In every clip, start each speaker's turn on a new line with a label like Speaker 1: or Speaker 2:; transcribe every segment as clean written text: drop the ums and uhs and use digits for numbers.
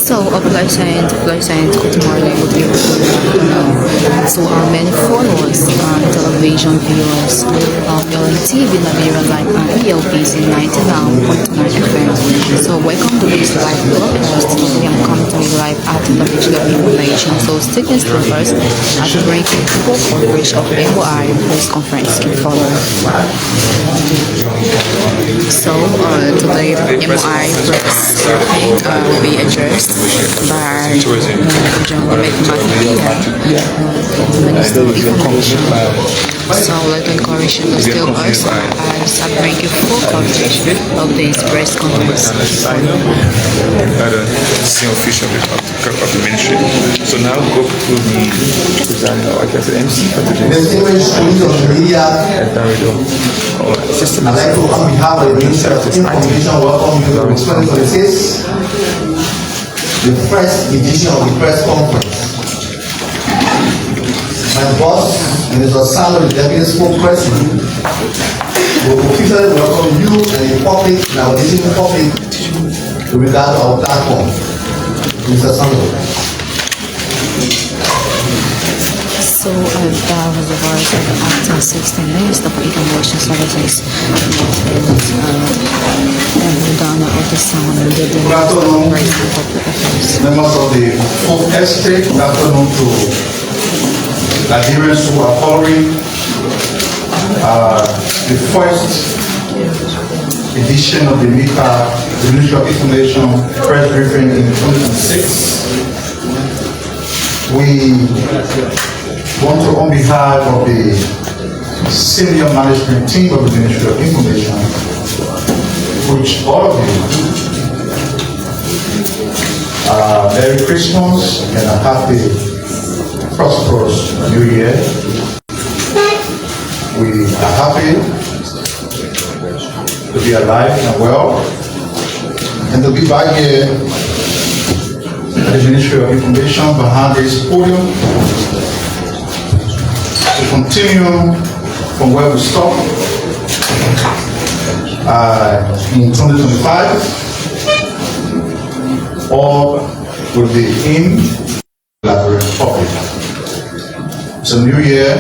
Speaker 1: So, pleasant good morning, good evening, to our many followers and television viewers on TV Liberia Live and ELPC 99.9 FM. So, welcome to this live broadcast. Today I'm coming to you live at the Republic of Liberia. So, stay tuned first as we bring you full coverage of MOI press conference. Keep following. So, today MOI press will be addressed by Jerolinmek, Minister of Information. So let's encourage you to still us as I bring you full coverage of this press conference.
Speaker 2: Senior official of the ministry. So now go to the MC for
Speaker 3: I'd like to, on behalf of the Ministry of Information, welcome you to 2026, the first edition of the press conference. My boss, Minister Salo, the Deputy Spokesperson, will officially welcome you and the public, and our listening public, to regard our platform. Mr. Salo.
Speaker 1: So that was the voice of after 16 minutes, the Information Services and the donor of the sound and the
Speaker 3: members of the full estate, good afternoon to Nigerians who are following the first edition of the MIPA, the Ministry of Information press briefing in 2026. We want to, on behalf of the senior management team of the Ministry of Information, wish all of you Merry Christmas and a happy, prosperous New Year. We are happy to be alive and well, and to be back here at the Ministry of Information behind this podium to continue from where we stopped in 2025. All will be in the Republic. It's a new year,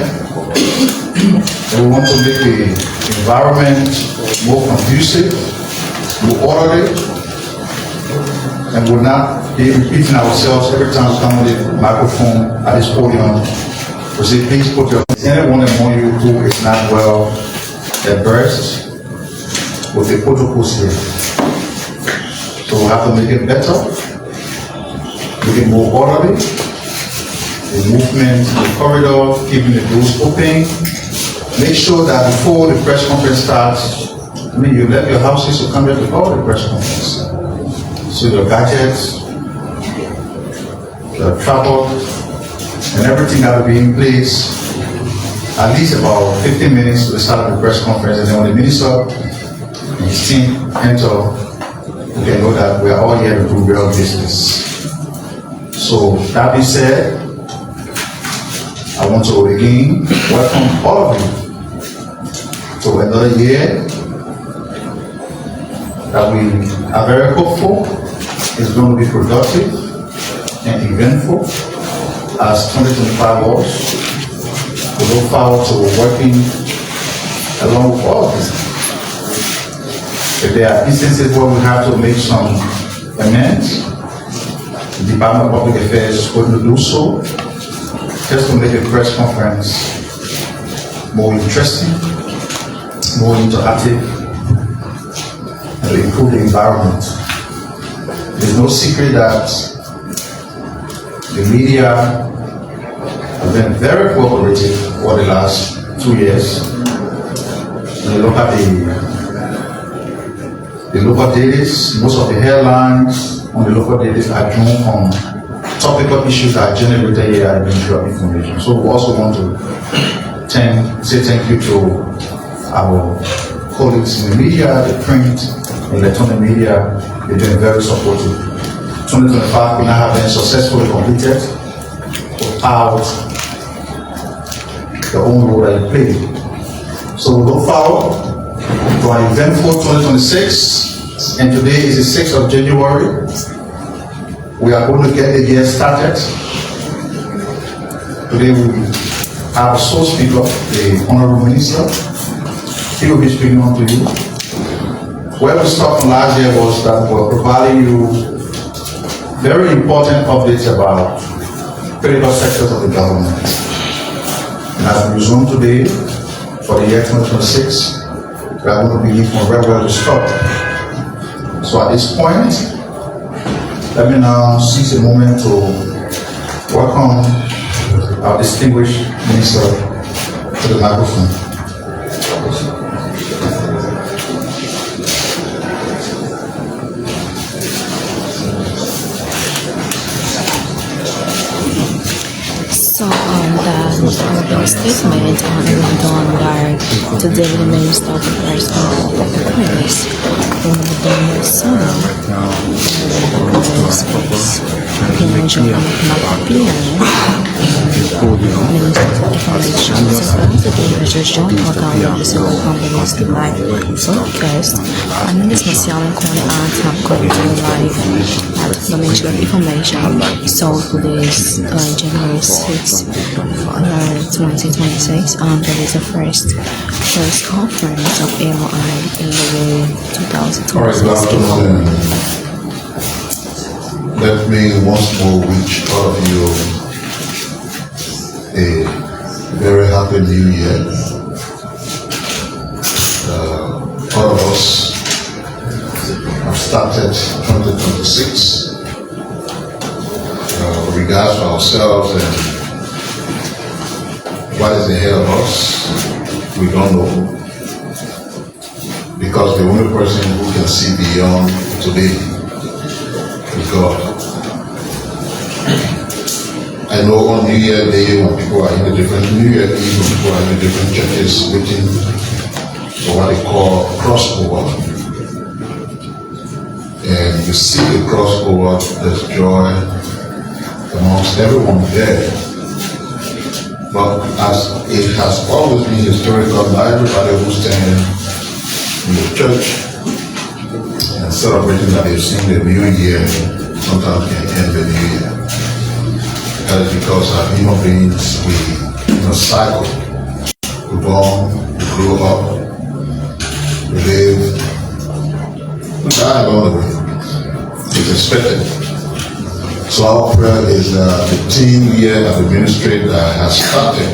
Speaker 3: and we want to make the environment more conducive, more orderly, and we'll not be repeating ourselves every time we come on the microphone at this podium. We say, please put your anyone among you who is not well at birth with the protocols here. So we'll have to make it better, make it more orderly, the movement, the corridor, keeping the doors open. Make sure that before the press conference starts, you let your houses to come here before the press conference. So your gadgets, your travel, and everything that will be in place at least about 15 minutes to the start of the press conference, and then when the minister and his team enter, we can know that we are all here to do real business. So that being said, I want to again welcome all of you to another year that we are very hopeful is going to be productive and eventful as 2025 was. We look forward to working along with all of this. If there are instances where we have to make some amendments, the Department of Public Affairs is going to do so, just to make the press conference more interesting, more interactive, and to improve the environment. There's no secret that the media have been very cooperative over the last 2 years. When you look at the local dailies, most of the headlines on the local dailies are drawn from topical issues that are generated here at the Ministry of Information. So we also want to say thank you to our colleagues in the media, the print, electronic media. They've been very supportive. 2025 will now have been successfully completed without the own role that it played. So we look forward to our eventful 2026, and today is the 6th of January. We are going to get the year started. Today we have a sole speaker, the Honorable Minister. He will be speaking on to you. Where we stopped from last year was that we were providing you very important updates about critical sectors of the government. And as we resume today for the year 2026, we are going to begin from where we stopped. So at this point, let me now seize a moment to welcome our distinguished minister to the microphone.
Speaker 1: So the statement on by today the Minister of Affairs of Public Affairs from the Piah, Minister of Information, Secretary John Organ, Civil Companies, the live broadcast, and Minister Sialan Kwan Art have gone to live at the Ministry of Information. So today is January 6th, 2026, and that is the first conference of MOI in the year 2026.
Speaker 3: All right, good afternoon. Let me once more wish all of you a very happy new year. All of us have started 2026. With regards to ourselves and what is ahead of us, we don't know. Because the only person who can see beyond today is God. I know on New Year Day when people are in the different New Year Eve, when people are in the different churches waiting for what they call crossover. And you see the crossover, there's joy amongst everyone there. But as it has always been historical, not everybody who stands in the church and celebrating that they've seen the new year sometimes can end the new year. That is because as human beings, we cycle. We born, we grow up, we live, we die along the way. It's expected. So our prayer is the team here at the ministry that has started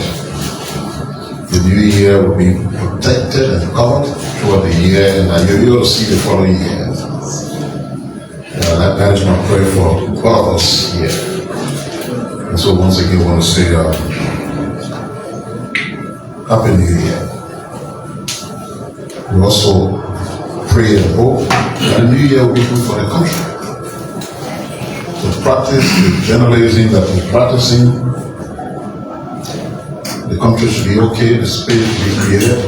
Speaker 3: the new year will be protected and covered throughout the year, and you'll be able to see the following year. That is my prayer for all of us here. And so once again, I want to say Happy New Year. We also pray and hope that the new year will be good for the country. To practice the journalism that we're practicing, the country should be okay, the space should be created,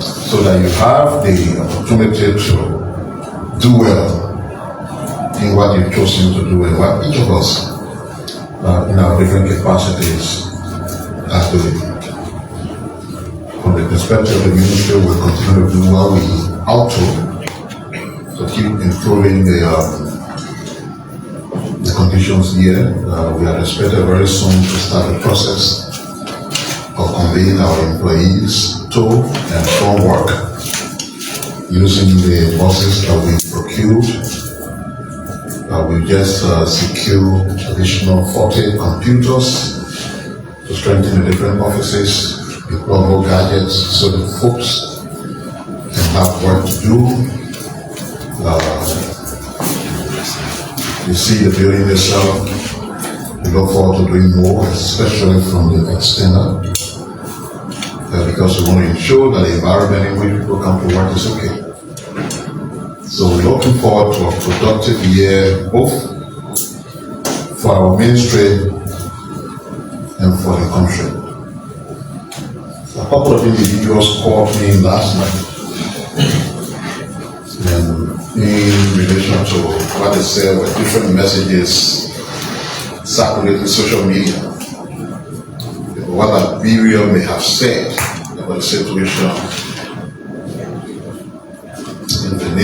Speaker 3: so that you have the opportunity to do well in what you've chosen to do and what each of us in our different capacities are doing. From the perspective of the ministry, we'll continue to do what we ought to keep improving the conditions here. We are expected very soon to start the process of conveying our employees to and from work using the buses that we procured. We just secured additional 40 computers to strengthen the different offices, deploy more gadgets so that folks can have work to do. You see the building itself. We look forward to doing more, especially from the external, because we want to ensure that the environment in which people come to work is okay. So we're looking forward to a productive year, both for our ministry and for the country. A couple of individuals called me last night and in relation to what they said were different messages circulating social media. What Liberia may have said about the situation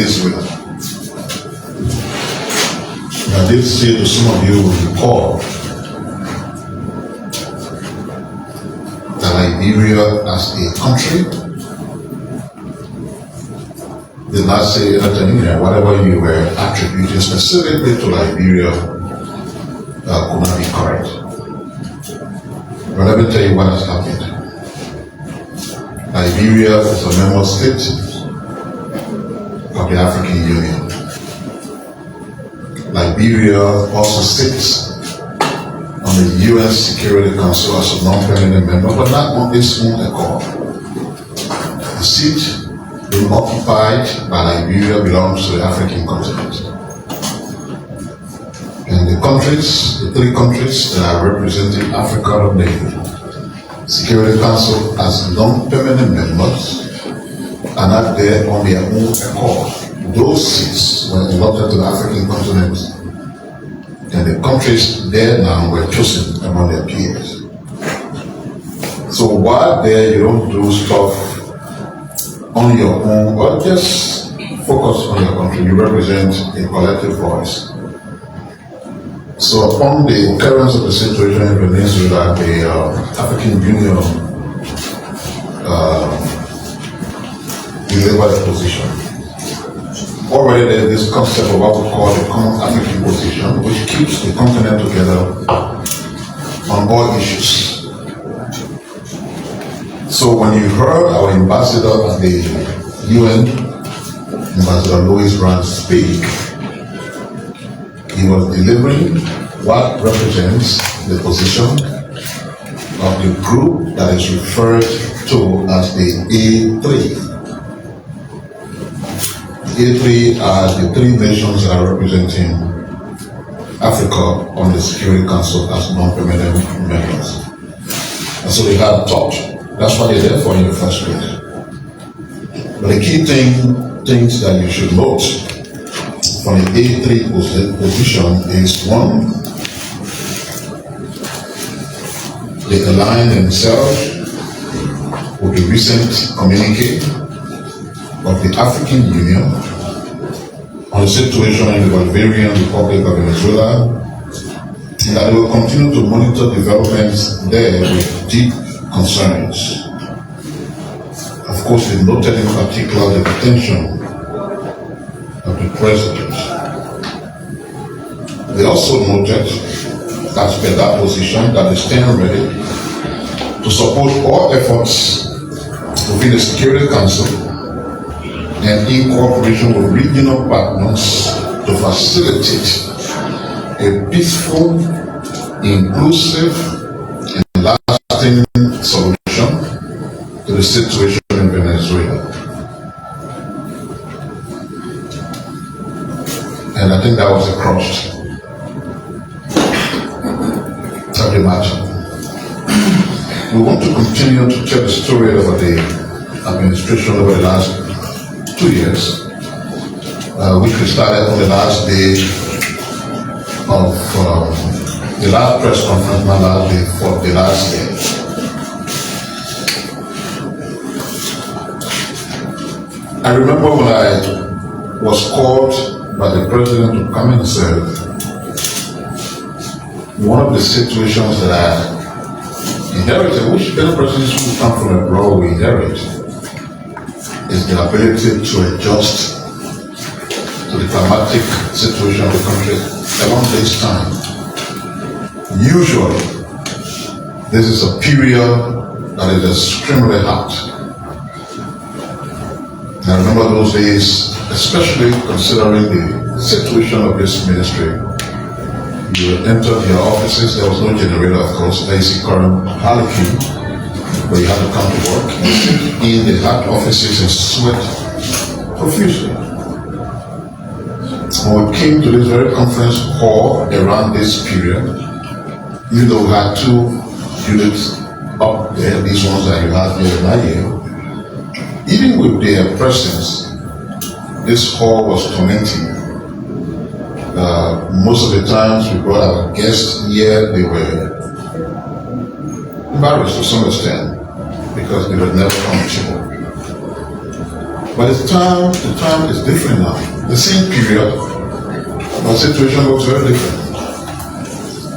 Speaker 3: Venezuela. I did say to some of you will recall that Liberia as a country did not say anything, whatever you were attributing specifically to Liberia could not be correct. But let me tell you what has happened. Liberia is a member state of the African Union. Liberia also sits on the UN Security Council as a non-permanent member, but not on its own accord. The seat being occupied by Liberia belongs to the African continent. And the three countries that are representing Africa on the Security Council as non-permanent members are not there on their own accord. Those seats were allotted to the African continent, and the countries there now were chosen among their peers. So while there you don't do stuff on your own, but just focus on your country. You represent a collective voice. So upon the occurrence of the situation in Venezuela, the African Union delivered a position. Already there's this concept of what we call the common African position, which keeps the continent together on all issues. So when you heard our ambassador at the UN, Ambassador Louis Brand, speak, he was delivering what represents the position of the group that is referred to as the A3. A3 are the three nations that are representing Africa on the Security Council as non-permanent members. And so they had thought. That's what they're there for in the first place. But the key things that you should note from the A3 position is one, they align themselves with the recent communique of the African Union on the situation in the Bolivarian Republic of Venezuela, and that they will continue to monitor developments there with deep concerns. Of course, they noted in particular the detention of the president. They also noted, as per that position, that they stand ready to support all efforts within the Security Council and in cooperation with regional partners to facilitate a peaceful, inclusive, and lasting solution to the situation in Venezuela. And I think that was a crux of the matter. We want to continue to tell the story of the administration over the last 2 years, which we started on the last day of the last press conference, not last day, for the last day. I remember when I was called by the president to come and serve, one of the situations that I inherited, which many persons who come from abroad will inherit, is the ability to adjust to the climatic situation of the country along this time. Usually, this is a period that is extremely hot. And I remember those days, especially considering the situation of this ministry. You would enter their offices, there was no generator, of course, AC current, harlequin, but you had to come to work in the hot offices and sweat profusely. When we came to this very conference hall around this period, even though we had 2 units up there, these ones that you have here in my year, even with their presence, this hall was tormenting. Most of the times we brought our guests here, they were embarrassed to some extent because they were never comfortable. But the time is different now. The same period, but the situation looks very different.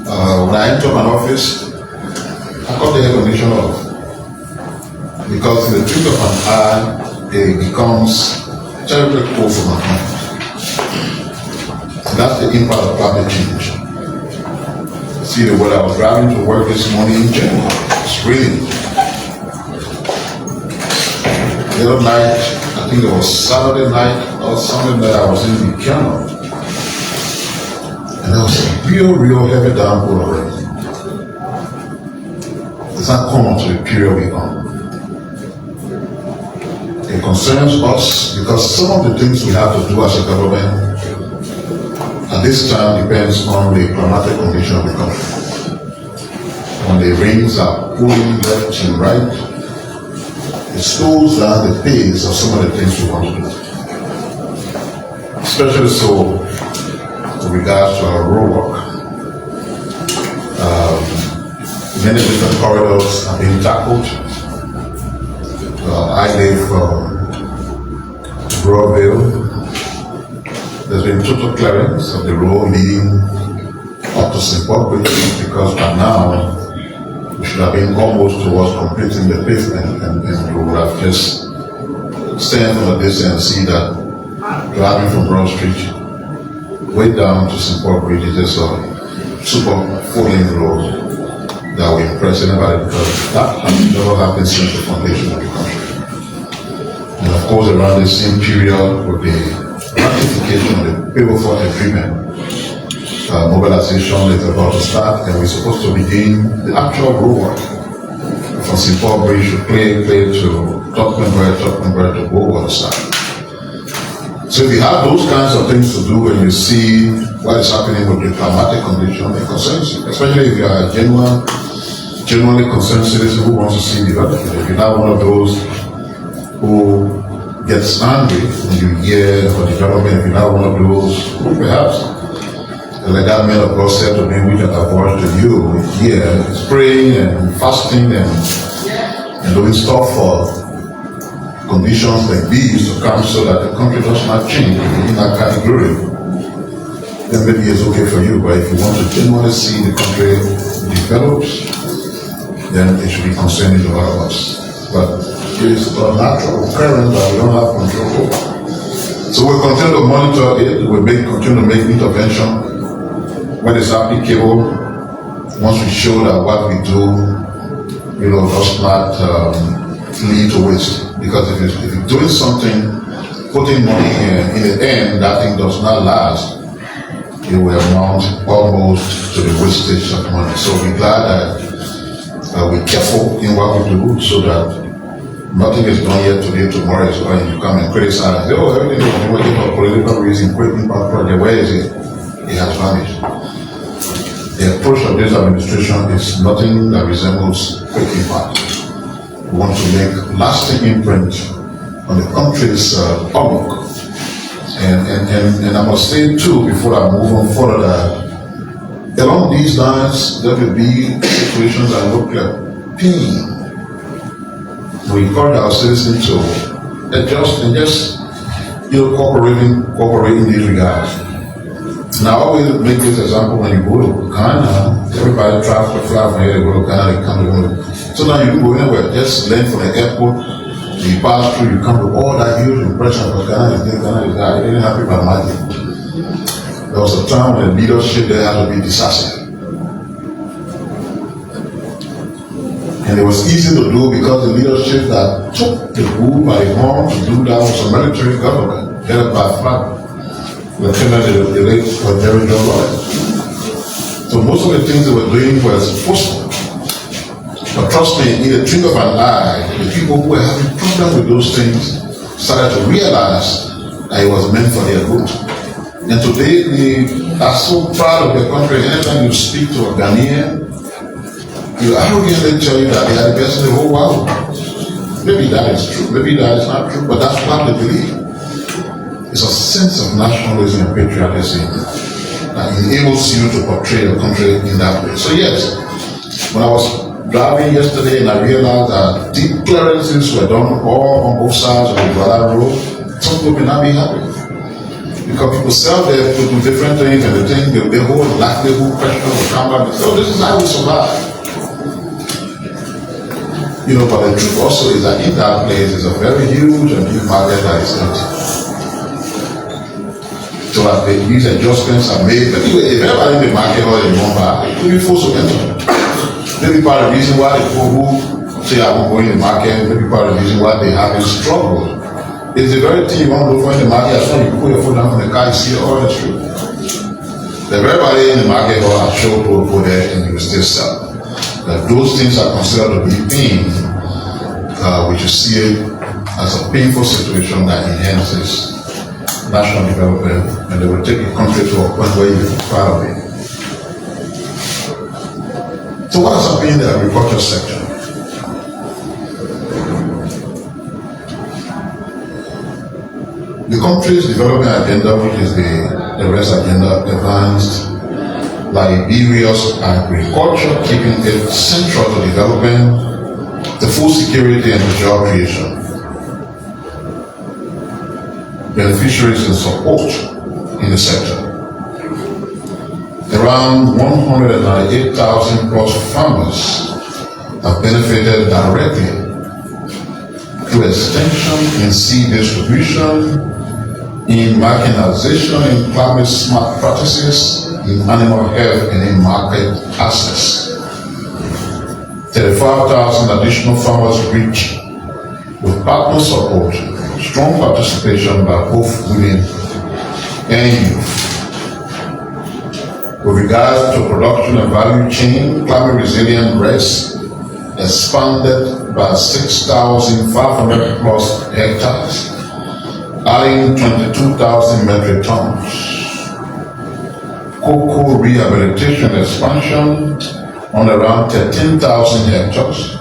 Speaker 3: When I enter an office, I cut the air condition off. Because in the blink of an eye, it becomes terribly cold for my mind. And that's the impact of climate change. See the weather. I was driving to work this morning in January. It's raining. The other night, I think it was Saturday night or Sunday night, I was in the piano. And there was a real heavy downpour of rain. It's not common to the period we're on. It concerns us because some of the things we have to do as a government at this time depends on the climatic condition of the country. When the rains are pulling left and right, it slows down the pace of some of the things we want to do. Especially so with regards to our road work. Many different corridors are being tackled. I live Broadville. There's been total clearance of the road leading up to St. Paul Bridge because by now we should have been almost towards completing the pavement and we would have just stand from a distance and see that driving from Broad Street way down to St. Paul Bridge is just a super 4-lane road that will impress anybody because that has never happened since the foundation of the country. And of course, around the same period with the ratification of the People Agreement, mobilization is about to start, and we're supposed to begin the actual road work from St. Paul Bridge to Clay to Topman to Bow side. So if you have those kinds of things to do and you see what is happening with the climatic condition, it concerns you, especially if you are a genuinely concerned citizen who wants to see development. If you're not one of those who gets angry when you hear about development, if you're not one of those who perhaps, like that man of God said to me, which I have watched to you here, is praying and fasting and doing stuff for conditions like these to come so that the country does not change in that category, then maybe it's okay for you. But if you want to genuinely see the country develop, then it should be concerning to all of us. But it is a natural occurrence that we don't have control over. So we'll continue to monitor it, we'll continue to make intervention when it's applicable. Once we show that what we do, does not lead to waste. Because if you're doing something, putting money in the end, that thing does not last, it will amount almost to the wastage of money. So we're glad that we're careful in what we do so that nothing is done yet today, tomorrow is going to come and criticize. Oh, everything is working for political reasons, quick impact project. Where is it? It has vanished. The approach of this administration is nothing that resembles quick impact. We want to make lasting imprint on the country's outlook. And I must say too, before I move on further, that along these lines, there will be situations that look like pain. We encourage our citizens to adjust and just cooperate in these regards. Now, I always make this example when you go to Ghana, everybody travels to fly from here, they go to Ghana, they come to Ghana. So now you go anywhere, just land from the airport, you pass through, you come to all that huge impression of Ghana is this, Ghana is that. It didn't happen by magic. There was a time when the leadership there had to be decisive. And it was easy to do because the leadership that took the bull by the horn to do that was a military government, headed by Lieutenant the late Jerolinmek. So most of the things they were doing was forceful. But trust me, in the drink of an eye, the people who were having problems with those things started to realize that it was meant for their good. And today they are so proud of their country. Anytime you speak to a Ghanaian, you arrogantly tell you that they are the best in the whole world. Maybe that is true, maybe that is not true, but that's what they believe. It's a sense of nationalism and patriotism that enables you to portray your country in that way. So yes, when I was driving yesterday and I realized that deep clearances were done all on both sides of the Guadalajara road. Some people may not be happy. Because people sell there, people do different things, and the whole livelihood question will come back and say, oh, this is how we survive. You know, but the truth also is that in that place is a very huge and big market that is empty. So that these adjustments are made, but anyway, if everybody in the market or in Mumbai, it will be forced to enter. Maybe part of the reason why the people who say I won't go in the market, maybe part of the reason why they haven't struggled. It's the very thing you want to look for in the market. As soon as you put your foot down from the car, you see all the street. Everybody in the market will have show go there and you will still sell. But those things are considered to be pain. We should see it as a painful situation that enhances national development, and they will take the country to a point where you are proud of it. So what has happened in the agriculture sector? The country's development agenda, which is the REST agenda, advanced Liberia's agriculture, keeping it central to development, the food security and the job creation. Beneficiaries and support in the sector. Around 198,000 plus farmers have benefited directly through extension in seed distribution, in mechanization, in climate smart practices, in animal health, and in market access. 35,000 additional farmers reached with partner support, strong participation by both women and youth. With regards to production and value chain, climate resilient rice expanded by 6,500 plus hectares, adding 22,000 metric tons. Cocoa rehabilitation expansion on around 13,000 hectares.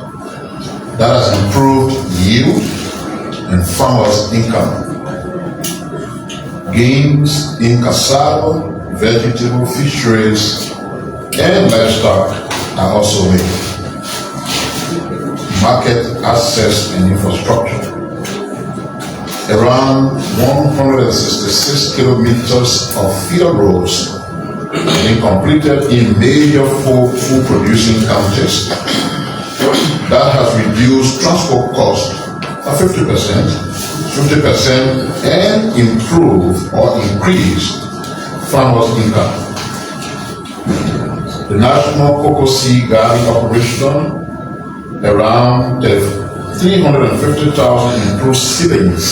Speaker 3: That has improved yield and farmers' income. Gains in cassava, vegetable, fisheries, and livestock are also made. Market access and infrastructure. Around 166 kilometers of feeder roads have been completed in major food producing counties. That has reduced transport costs by 50%, and improved or increased farmers' income. The National Cocoa Seed Garden Operation, around 350,000 improved seedlings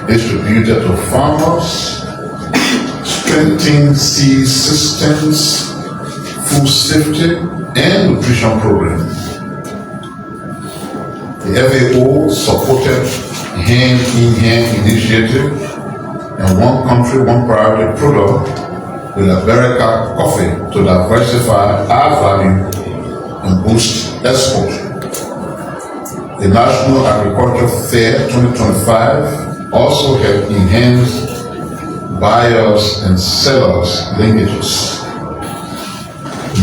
Speaker 3: distributed to farmers, strengthening seed systems, food safety, and nutrition programs. The FAO supported hand-in-hand initiative and one country, one priority product with Liberia coffee to diversify, add value, and boost export. The National Agriculture Fair 2025 also helped enhance buyers and sellers linkages,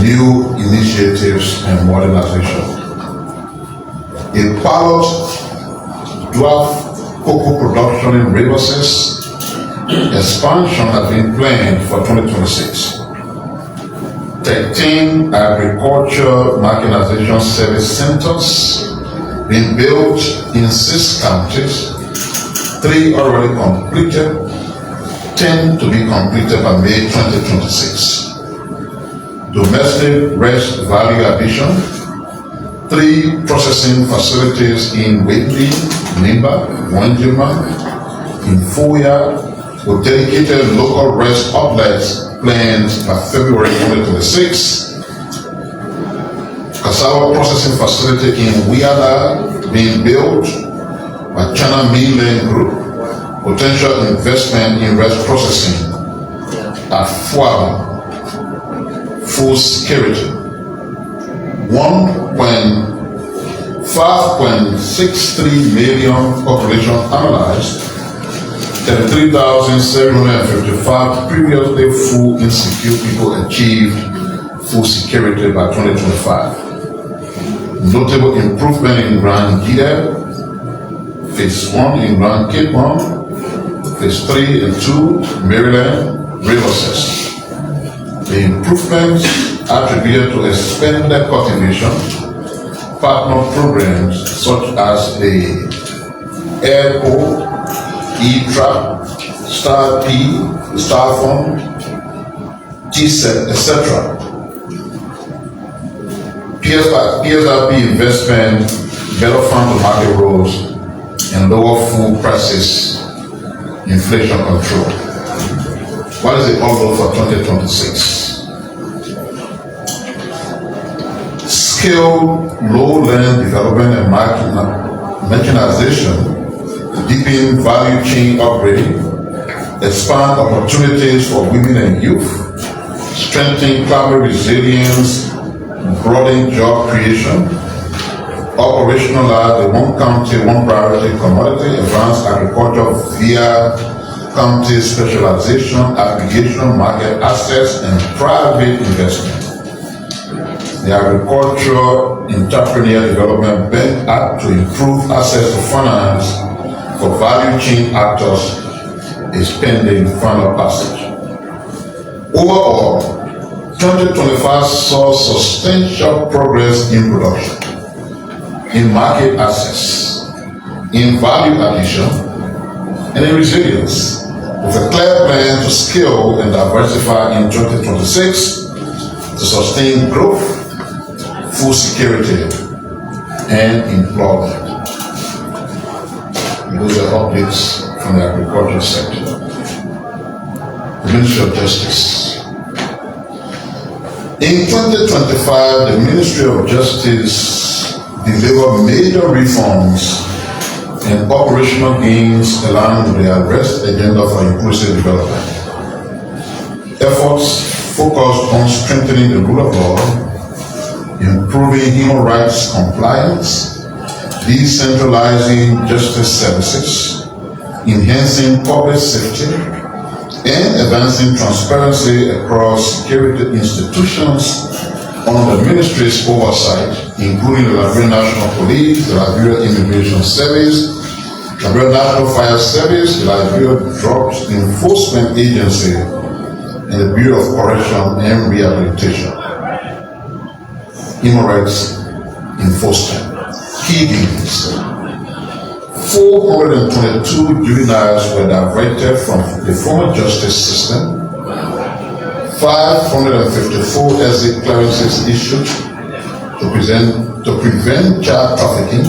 Speaker 3: new initiatives, and modernization. A pilot dwarf cocoa production in Rivers expansion has been planned for 2026. 13 agriculture mechanization service centers being built in 6 counties, 3 already completed, 10 to be completed by May 2026. Domestic rice value addition, 3 processing facilities in Whitney, Nimba, Wanjima, in Foya, with dedicated local rice outlets planned by February 2026. Cassava processing facility in Wiada being built by China Mainland Group. Potential investment in rice processing at Fuaba. Food security. 5.63 million population analyzed, 33,755 previously food insecure people achieved food security by 2025. notable improvement in Grand Gita, Phase 1 in Grand Cape Town, Phase 3 and 2, Maryland, Riverside. The improvements attributed to expanded cultivation, partner programs such as the Airco, E-Trap, Star P, Star Fund, T-Set, etc. PSRP investment, better farm-to-market roads, and lower food prices, inflation control. What is the outlook for 2026? Skilled low-land development and mechanization, deepen value chain upgrading, expand opportunities for women and youth, strengthen climate resilience, broaden job creation, operationalize the one county, one priority commodity, advance agriculture via county specialization, application, market access, and private investment. The Agricultural Entrepreneur Development Bank Act to improve access to finance for value chain actors is pending final passage. Overall, 2025 saw substantial progress in production, in market access, in value addition, and in resilience, with a clear plan to scale and diversify in 2026 to sustain growth, food security, and employment. Those are updates from the agricultural sector. The Ministry of Justice. In 2025, the Ministry of Justice delivered major reforms and operational gains along with the arrest agenda for inclusive development. Efforts focused on strengthening the rule of law, improving human rights compliance, decentralizing justice services, enhancing public safety, and advancing transparency across security institutions under the ministry's oversight, including the Liberia National Police, the Liberia Immigration Service, the Liberia National Fire Service, the Liberia Drugs Enforcement Agency, and the Bureau of Correction and Rehabilitation. Human rights enforcement. Key gains. 422 juveniles were diverted from the former justice system. 554 exit clearances issued to prevent child trafficking.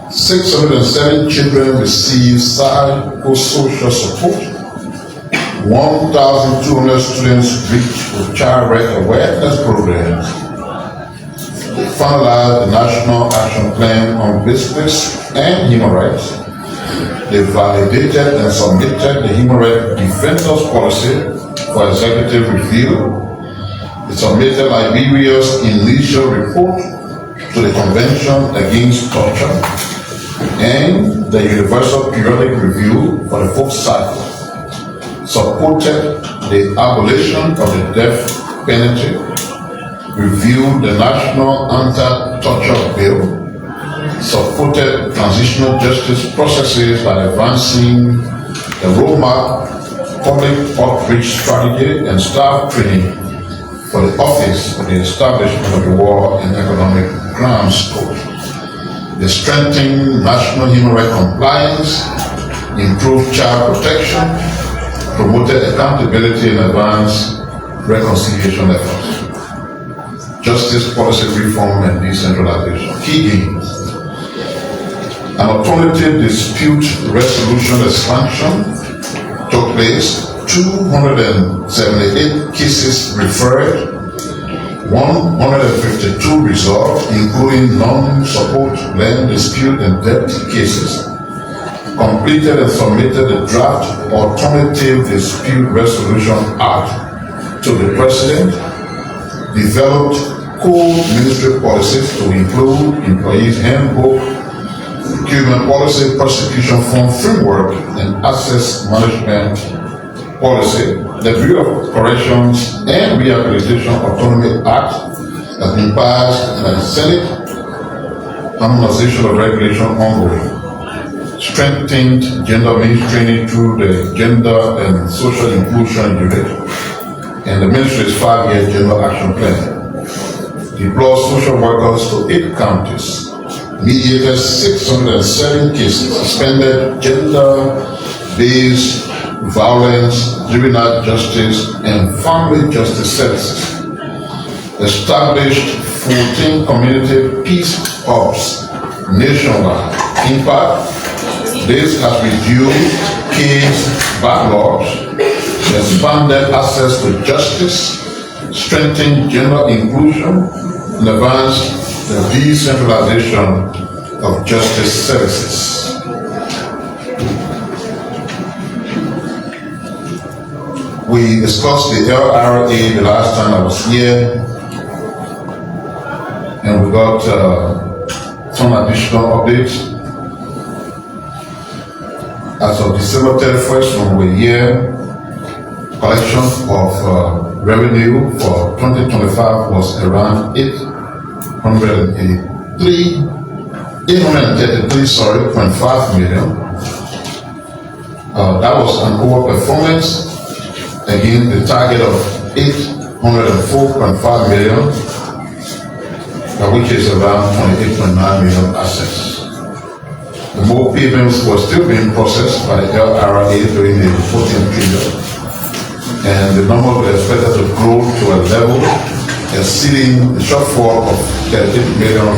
Speaker 3: 607 children received psychosocial support. 1,200 students reached with child right awareness programs. Finalized the National Action Plan on Business and Human Rights. They validated and submitted the Human Rights Defenders Policy for executive review. They submitted Liberia's initial report to the Convention Against Torture and the Universal Periodic Review for the fourth cycle. Supported the abolition of the death penalty. Reviewed the National Anti-Torture Bill, supported transitional justice processes by advancing the roadmap, public outreach strategy, and staff training for the Office of the Establishment of the War and Economic Crimes Code. They strengthened national human rights compliance, improved child protection, promoted accountability, and advanced reconciliation efforts. Justice policy reform and decentralization. Key gains. An alternative dispute resolution expansion took place. 278 cases referred, 152 resolved, including non-support, land dispute, and debt cases. Completed and submitted the draft Alternative Dispute Resolution Act to the President. Developed core ministry policies to include employees handbook, procurement policy, prosecution fund framework, and access management policy. The Bureau of Corrections and Rehabilitation Autonomy Act has been passed by the Senate harmonization of regulation ongoing, strengthened gender mainstreaming through the Gender and Social Inclusion Unit, and the Ministry's 5-year Gender Action Plan. Deployed social workers to 8 counties, mediated 607 cases, suspended gender-based violence, juvenile justice, and family justice services, established 14 community peace hubs nationwide. In fact, this has reduced case backlogs, expanded access to justice, strengthened gender inclusion, and advanced the decentralization of justice services. We discussed the LRA the last time I was here, and we got some additional updates. As of December 31st, when we were here, collection of revenue for 2025 was around 833.5 million. That was an overperformance against the target of 804.5 million, which is around 28.9 million assets. The more payments were still being processed by the LRA during the reporting period, and the number was expected to grow to a level exceeding the shortfall of 38 million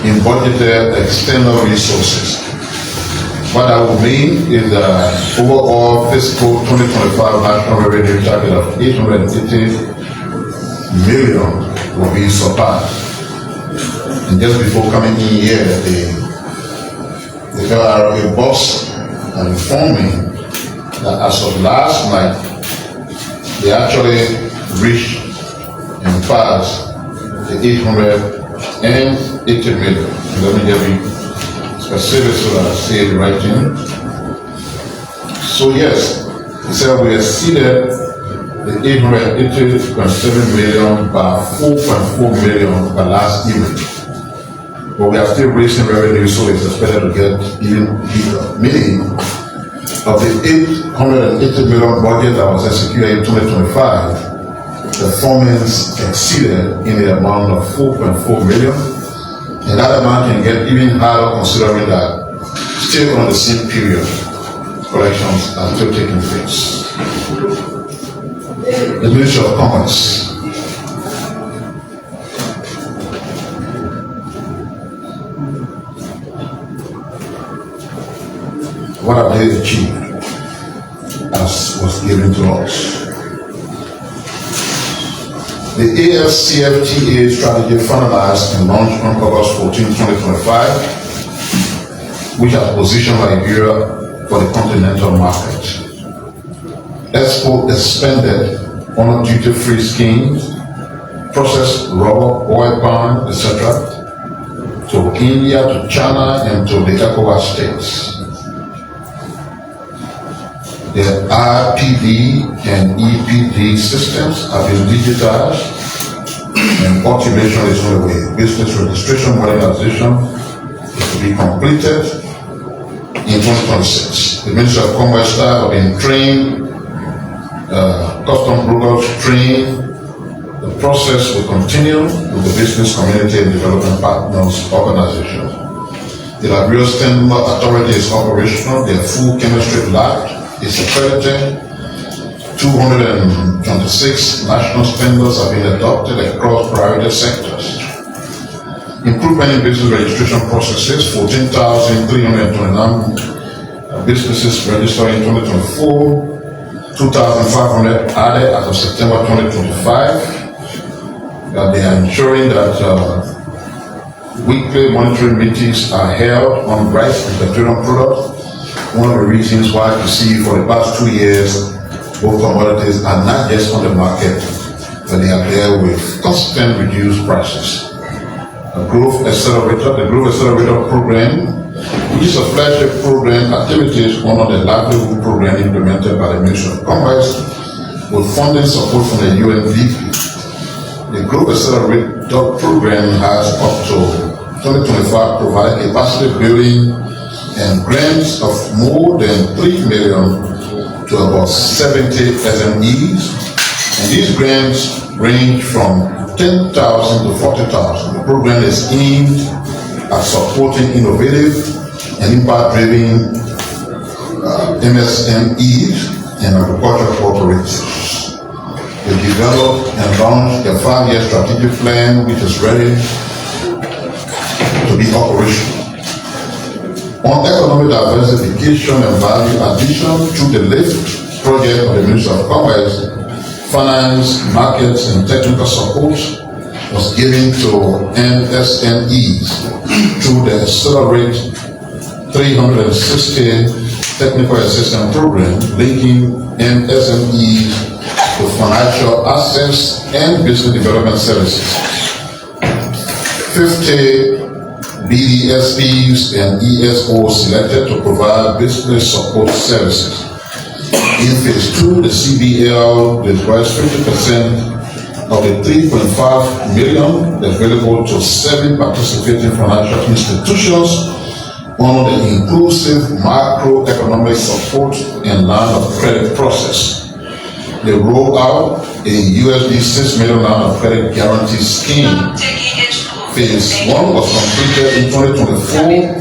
Speaker 3: in budgeted external resources. What that will mean is that overall fiscal 2025 national revenue target of 880 million will be surpassed. And just before coming in here, the LRA boss informed me that as of last night, they actually reached and passed the 880 million. Let me just be specific so that I say the right thing. So yes, he said we exceeded the 880.7 million by 4.4 million by last evening. But we are still raising revenue, so it's expected to get even bigger. Meaning, of the 880 million budget that was executed in 2025, performance exceeded in the amount of 4.4 million, and that amount can get even higher considering that still on the same period, collections are still taking place. The Ministry of Commerce. What have they achieved as was given to us? The AFCFTA strategy finalized and launched on August 14, 2025, which has positioned Liberia for the continental market. Expo expanded on duty-free schemes, processed rubber, oil palm, etc., to India, to China, and to the ECOWAS states. The RPD and EPD systems have been digitized and automation is on the way. Business registration modernization is to be completed in 2026. The Ministry of Commerce staff have been trained, custom brokers trained. The process will continue with the business community and development partners organization. The Liberia Standard Authority is operational. Their full chemistry lab is accredited. 226 national standards have been adopted across private sectors. Improvement in business registration processes, 14,329 businesses registered in 2024, 2,500 added as of September 2025. They are ensuring that weekly monitoring meetings are held on rice and petroleum products. One of the reasons why you see for the past 2 years, both commodities are not just on the market, but they are there with constant reduced prices. The Growth Accelerator Program, which is a flagship program activities, one of the livelihood program implemented by the Ministry of Commerce with funding support from the UNDP. The Growth Accelerator Program has up to 2025 provided capacity building and grants of more than 3 million to about 70 SMEs. And these grants range from 10,000 to 40,000. The program is aimed at supporting innovative and impact-driven MSMEs and agricultural cooperatives. We developed and launched a 5-year strategic plan which is ready to be operational. On economic diversification and value addition through the LIFT project of the Ministry of Commerce, Finance, Markets and Technical Support was given to MSMEs through the Accelerate 360 Technical Assistance Program, linking MSMEs to financial access and business development services. 50 BDSPs and ESOs selected to provide business support services. In phase 2, the CBL disbursed 50% of the 3.5 million available to 7 participating financial institutions under the inclusive macroeconomic support and line of credit process. They rolled out a USD 6 million line of credit guarantee scheme. Phase 1 was completed in 2024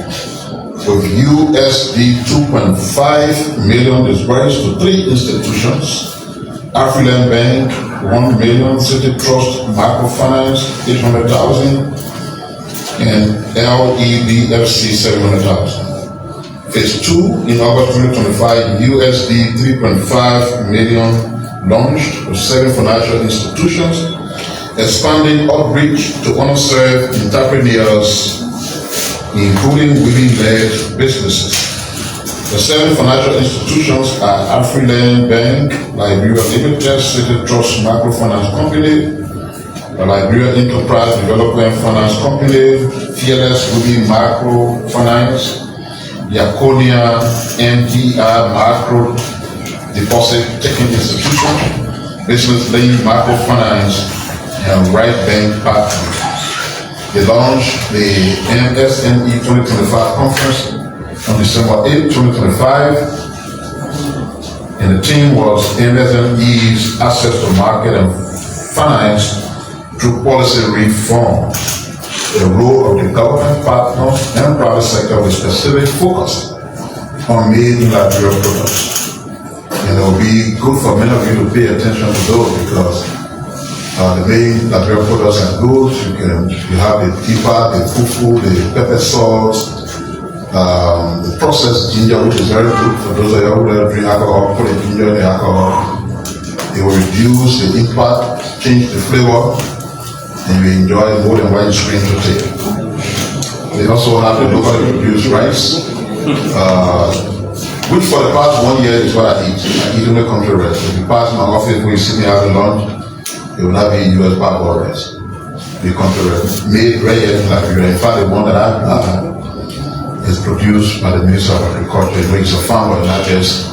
Speaker 3: with USD 2.5 million disbursed to 3 institutions: Afriland Bank 1 million, City Trust Microfinance 800,000, and LEDFC 700,000. Phase 2 in August 2025, USD 3.5 million launched with 7 financial institutions, expanding outreach to underserved entrepreneurs, including women-led businesses. The 7 financial institutions are Afriland Bank, Liberia Limited, City Trust Microfinance Company, the Liberia Enterprise Development Finance Company, Fearless Women Microfinance, Yaconia MDR Micro Deposit Taking Institution, Business Link Microfinance, and Right Bank Partners. They launched the MSME 2025 conference on December 8, 2025, and the theme was MSME's access to market and finance through policy reform, the role of the government partners and private sector with specific focus on made in Liberia products. And it will be good for many of you to pay attention to those because the main Liberia products are good. You have the tipa, the fufu, the pepper sauce, the processed ginger, which is very good for those of you who don't drink alcohol. Put the ginger in the alcohol. It will reduce the impact, change the flavor, and you enjoy more than what you screen to take. They also have the locally produced rice, which for the past 1 year is what I eat. I eat only country rice. If you pass my office when you see me having lunch, it will not be US parboiled rice. The country rice made right here in Liberia. In fact, the one that I have is produced by the Minister of Agriculture. It's a farmer, not just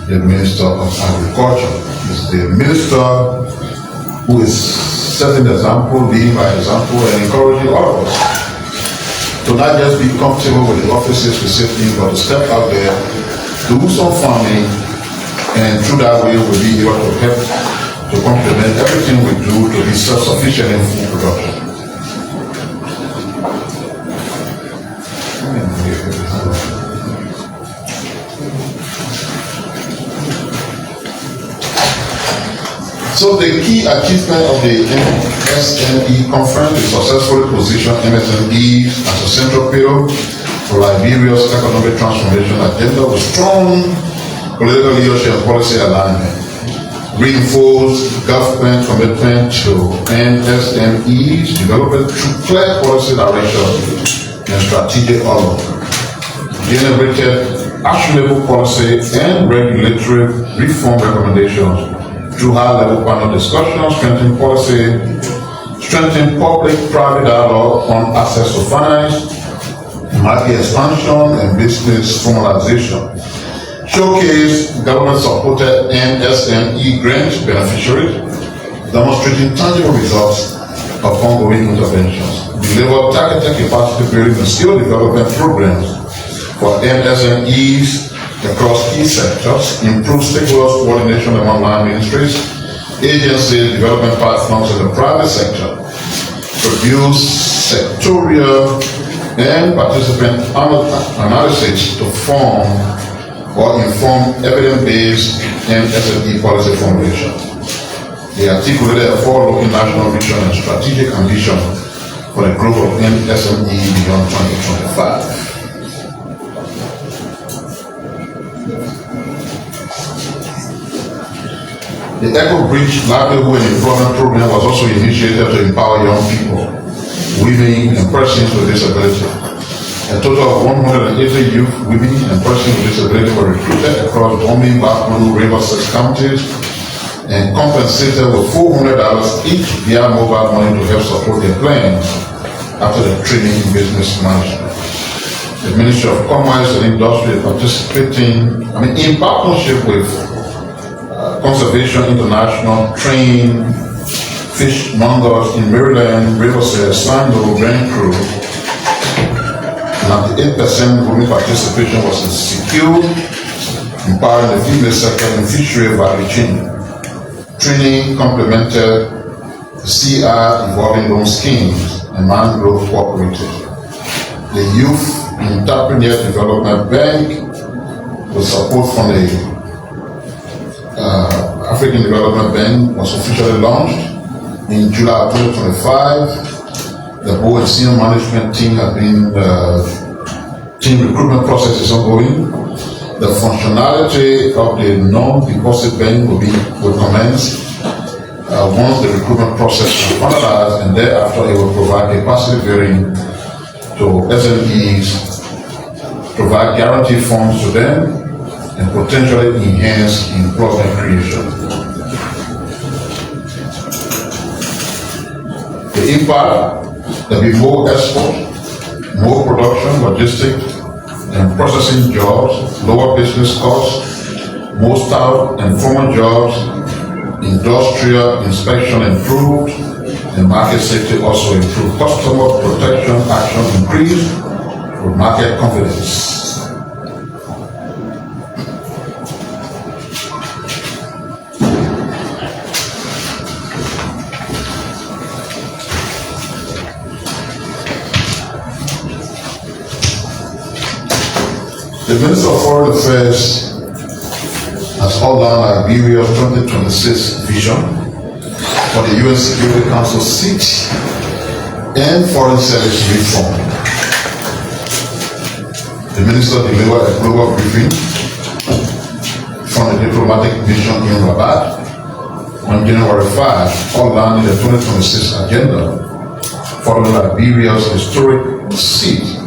Speaker 3: the Minister of Agriculture. It's the Minister who is setting the example, leading by example, and encouraging all of us to not just be comfortable with the offices we sit in, but to step out there, do some farming, and through that way we'll be able to help to complement everything we do to be self-sufficient in food production. So the key achievement of the MSME conference is successfully position MSMEs as a central pillar for Liberia's economic transformation agenda with strong political leadership and policy alignment. Reinforce government commitment to MSMEs development through clear policy direction and strategic outlook. Generated actionable policy and regulatory reform recommendations through high-level panel discussions, strengthen public-private dialogue on access to finance, market expansion, and business formalization. Showcase government-supported MSME grant beneficiaries, demonstrating tangible results of ongoing interventions. deliver targeted capacity building and skill development programs for MSMEs across key sectors, improve stakeholders coordination among line ministries, agencies, development partners in the private sector, produce sectorial and participant analysis to form or inform evidence-based MSME policy formulation. They articulated a forward-looking national vision and strategic ambition for the growth of MSME beyond 2025. The Echo Bridge Livelihood and Employment Program was also initiated to empower young people, women, and persons with disability. A total of 180 youth, women, and persons with disability were recruited across Bombay, Baton, Riverside counties and compensated with $400 each via mobile money to help support their plans after the training in business management. The Ministry of Commerce and Industry is participating, in partnership with Conservation International, train fishmongers in Maryland, Riverside, Sando, Grand Crew. 98% women participation was secured, empowering the female sector in fishery value chain. Training complemented the CR evolving loan schemes and mangrove cooperative. The Youth Entrepreneur Development Bank, with support from the African Development Bank, was officially launched in July 2025. The board and senior management team have been, team recruitment process is ongoing. The functionality of the non-deposit bank will commence once the recruitment process is finalized, and thereafter it will provide capacity building to SMEs, provide guarantee funds to them, and potentially enhance employment creation. The impact, there will be more export, more production, logistics, and processing jobs, lower business costs, more staff and formal jobs, industrial inspection improved, and market safety also improved. Customer protection action increased with market confidence. The Minister of Foreign Affairs has outlined Liberia's 2026 vision for the UN Security Council seat and foreign service reform. The Minister delivered a global briefing from the diplomatic mission in Rabat on January 5, outlining the 2026 agenda following Liberia's historic seat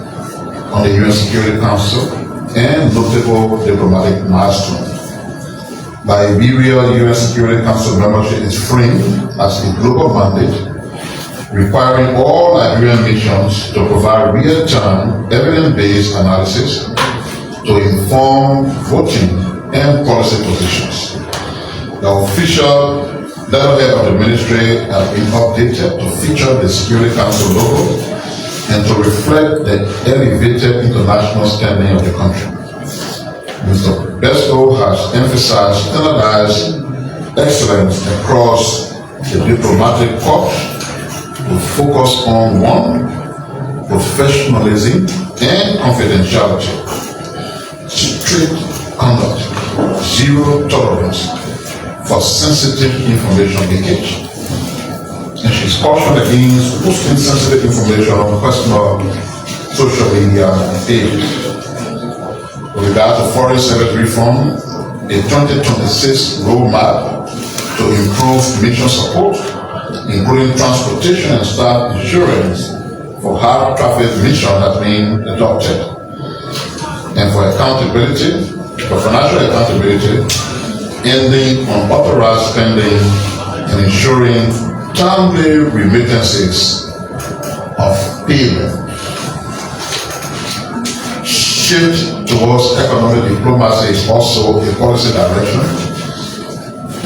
Speaker 3: on the UN Security Council and notable diplomatic milestones. Liberia UN Security Council membership is framed as a global mandate, requiring all Liberian missions to provide real-time, evidence-based analysis to inform voting and policy positions. The official letterhead of the ministry has been updated to feature the Security Council logo and to reflect the elevated international standing of the country. Mr. Besko has emphasized standardized excellence across the diplomatic corps to focus on one, professionalism and confidentiality, strict conduct, zero tolerance for sensitive information leakage. And she's cautioned against posting sensitive information on personal social media pages. With regard to foreign service reform, a 2026 roadmap to improve mission support, including transportation and staff insurance for high traffic mission, has been adopted. And for accountability, for financial accountability, ending unauthorized spending and ensuring timely remittances of payment. Shift towards economic diplomacy is also a policy direction.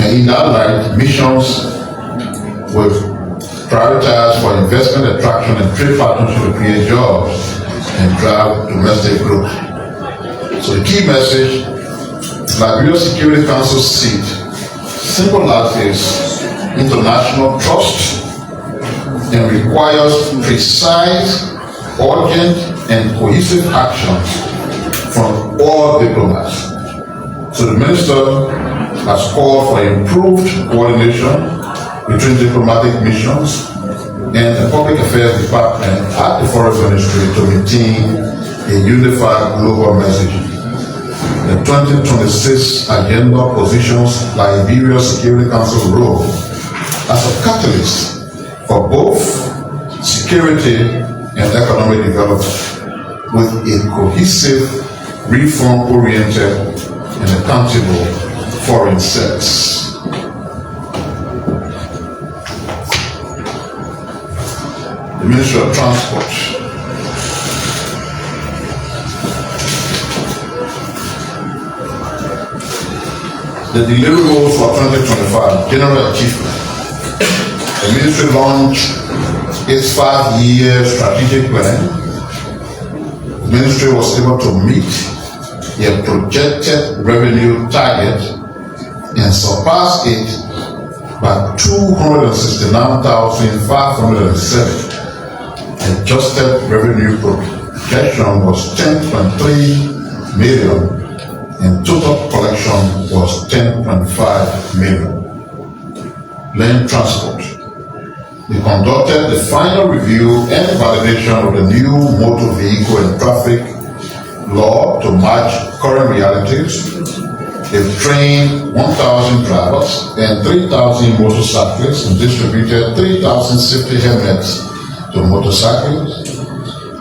Speaker 3: And in that light, missions with prioritize for investment attraction and trade partnership to create jobs and drive domestic growth. So the key message, Liberia Security Council seat, simple as is, international trust and requires precise, urgent, and cohesive actions from all diplomats. So the minister has called for improved coordination between diplomatic missions and the Public Affairs Department at the Foreign Ministry to maintain a unified global messaging. The 2026 agenda positions Liberia Security Council role as a catalyst for both security and economic development with a cohesive, reform-oriented, and accountable foreign service. The Ministry of Transport. The deliverables for 2025, general achievement. The ministry launched its 5-year strategic plan. The ministry was able to meet their projected revenue target and surpass it by 269,507. Adjusted revenue projection was 10.3 million and total collection was 10.5 million. Land transport. We conducted the final review and validation of the new motor vehicle and traffic law to match current realities. They've trained 1,000 drivers and 3,000 motorcyclists and distributed 3,000 safety helmets to motorcyclists.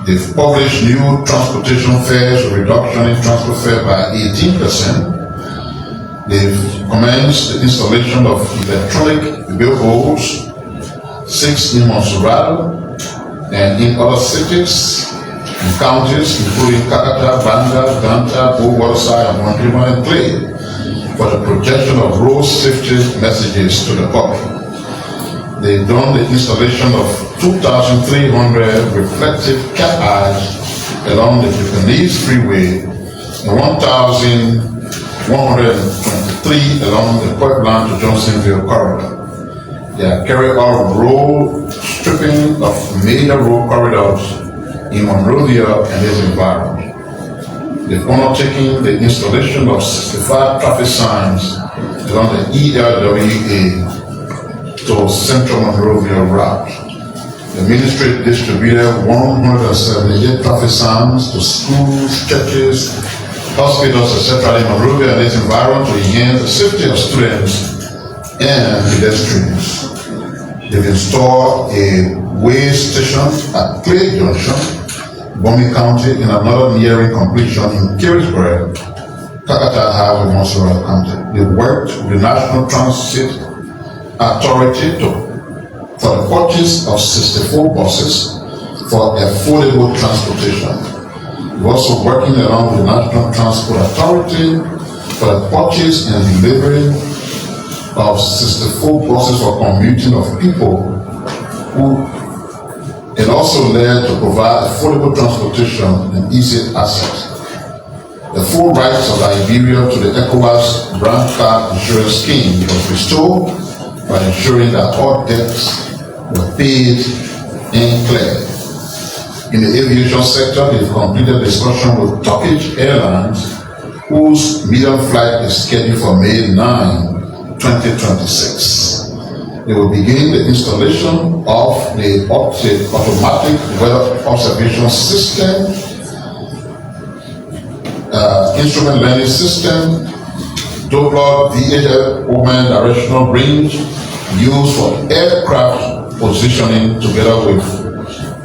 Speaker 3: They've published new transportation fares, a reduction in transport fare by 18%. They've commenced the installation of electronic billboards, 6 in Montserrat and in other cities and counties, including Kakata, Banda, Ganta, Waterside, and Montreal and Clay, for the projection of road safety messages to the public. They've done the installation of 2,300 reflective cat eyes along the Japanese freeway and 1,123 along the Puebla to Johnsonville corridor. They are carrying out road stripping of major road corridors in Monrovia and its environment. They've undertaken the installation of 65 traffic signs along the ELWA to Central Monrovia route. The ministry distributed 178 traffic signs to schools, churches, hospitals, etc. in Monrovia and its environment to enhance the safety of students and pedestrians. They've installed a weigh station at Clay Junction, Bomi County, in another nearing completion in Kingsbury, Kakata Highway, Montserrat County. They worked with the National Transit Authority for the purchase of 64 buses for affordable transportation. We're also working along with the National Transport Authority for the purchase and delivery of 64 buses for commuting of people who, and also led to provide affordable transportation and easy access. The full rights of Liberia to the ECOWAS brand card insurance scheme was restored by ensuring that all debts were paid and cleared. In the aviation sector, they've completed discussion with Turkish Airlines, whose medium flight is scheduled for May 9, 2026. They will begin the installation of the automatic weather observation system, instrument learning system, Doppler VHF Omen directional range used for aircraft positioning together with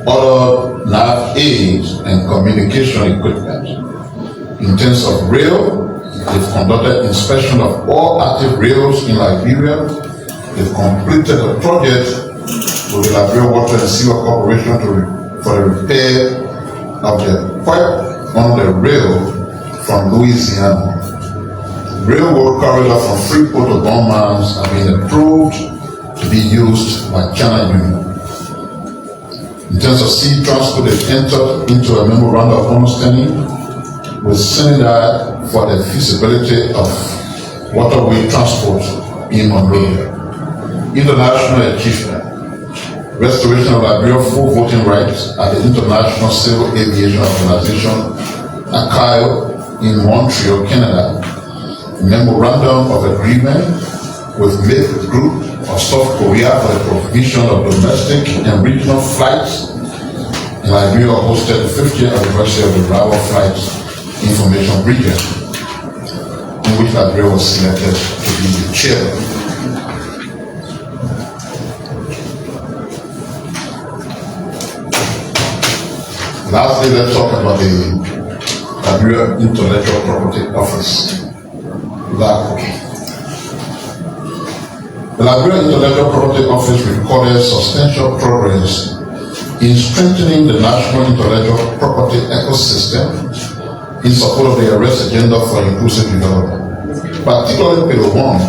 Speaker 3: other nav aids and communication equipment. In terms of rail, they've conducted inspection of all active rails in Liberia. They've completed a project with the Liberia Water and Sewer Corporation for the repair of the pipe on the rail from Louisiana. Railroad corridor from Freeport to Bonmans have been approved to be used by China Union. In terms of sea transport, they've entered into a memorandum of understanding with Senegal for the feasibility of waterway transport in Monrovia. International achievement: restoration of Liberia full voting rights at the International Civil Aviation Organization, ICAO, in Montreal, Canada. Memorandum of agreement with MIP Group of South Korea for the provision of domestic and regional flights. And Liberia hosted the 50th anniversary of the Rawa Flight Information Region, in which Liberia was selected to be the chair. Lastly, let's talk about the Liberia Intellectual Property Office. The Liberia Intellectual Property Office recorded substantial progress in strengthening the national intellectual property ecosystem in support of the arrest agenda for inclusive development, particularly Pillar 1,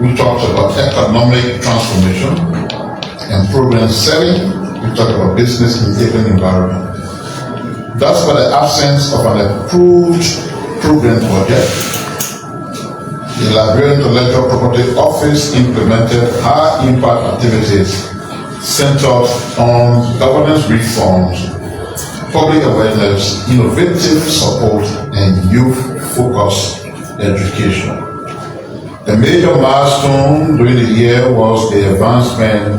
Speaker 3: which talks about economic transformation, and program setting, which talks about business enabling environment. Thus, by the absence of an approved program budget, the Liberia Intellectual Property Office implemented high-impact activities centered on governance reforms, public awareness, innovative support, and youth-focused education. A major milestone during the year was the advancement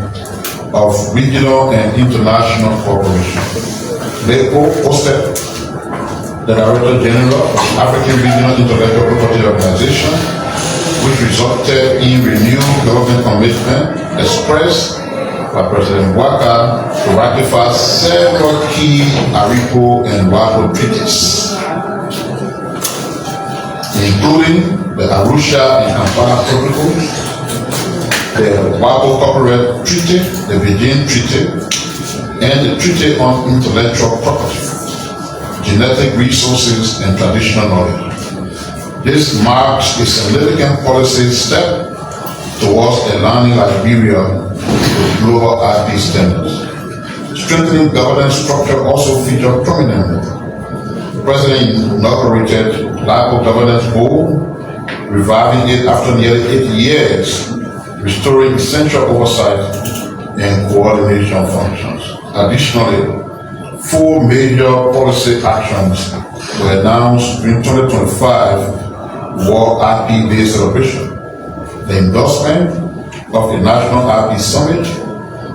Speaker 3: of regional and international cooperation. LEPO hosted the Director General of the African Regional Intellectual Property Organization, which resulted in renewed government commitment expressed by President Waka to ratify several key ARIPO and WAPO treaties, including the Arusha and Kampala protocols, the WAPO Corporate Treaty, the Beijing Treaty, and the Treaty on Intellectual Property, Genetic Resources, and Traditional Knowledge. This marks a significant policy step towards aligning Liberia with global IP standards. Strengthening governance structure also featured prominently. The President inaugurated LIPO Governance Board, reviving it after nearly 8 years, restoring essential oversight and coordination functions. Additionally, 4 major policy actions were announced during 2025 World IP Day celebration: the endorsement of the National IP Summit,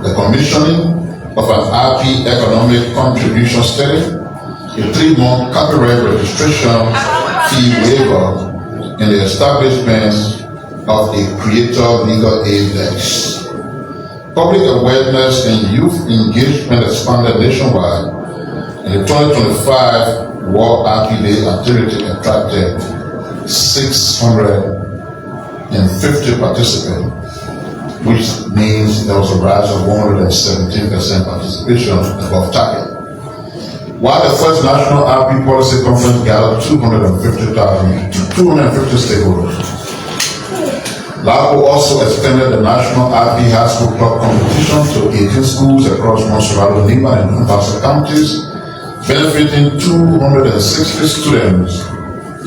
Speaker 3: the commissioning of an IP economic contribution study, a 3-month copyright registration fee waiver, and the establishment of a creator legal aid desk. Public awareness and youth engagement expanded nationwide, and the 2025 World IP Day activity attracted 650 participants, which means there was a rise of 117% participation above target. While the first National IP Policy Conference gathered 250 stakeholders, LAPO also extended the National IP High School Club competition to 18 schools across Montserrat, Nima, and Mombasa counties, benefiting 260 students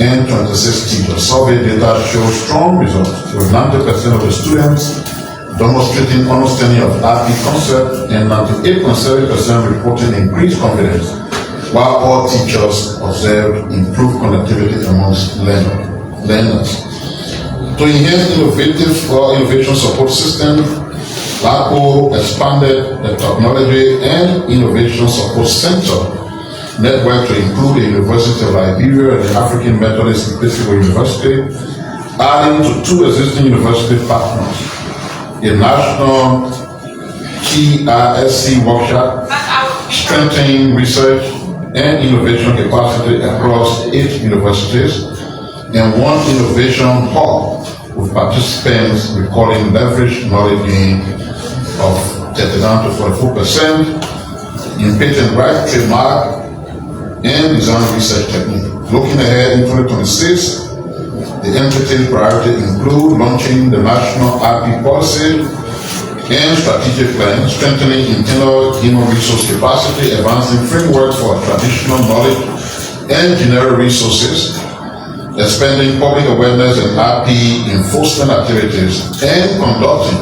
Speaker 3: and 26 teachers. Survey data shows strong results, with 90% of the students demonstrating understanding of IP concept and 98.7% reporting increased confidence, while all teachers observed improved connectivity amongst learners. To enhance innovation support system, LAPO expanded the Technology and Innovation Support Center network to include the University of Liberia and the African Methodist Episcopal University, adding to 2 existing university partners: a national TRSC workshop strengthening research and innovation capacity across 8 universities, and 1 innovation hub with participants recording leveraged knowledge gain of 39 to 44% in patent right, trademark, and design research technique. Looking ahead in 2026, the entity's priority include launching the National IP Policy and strategic plan, strengthening internal human resource capacity, advancing framework for traditional knowledge and general resources, expanding public awareness and IP enforcement activities, and conducting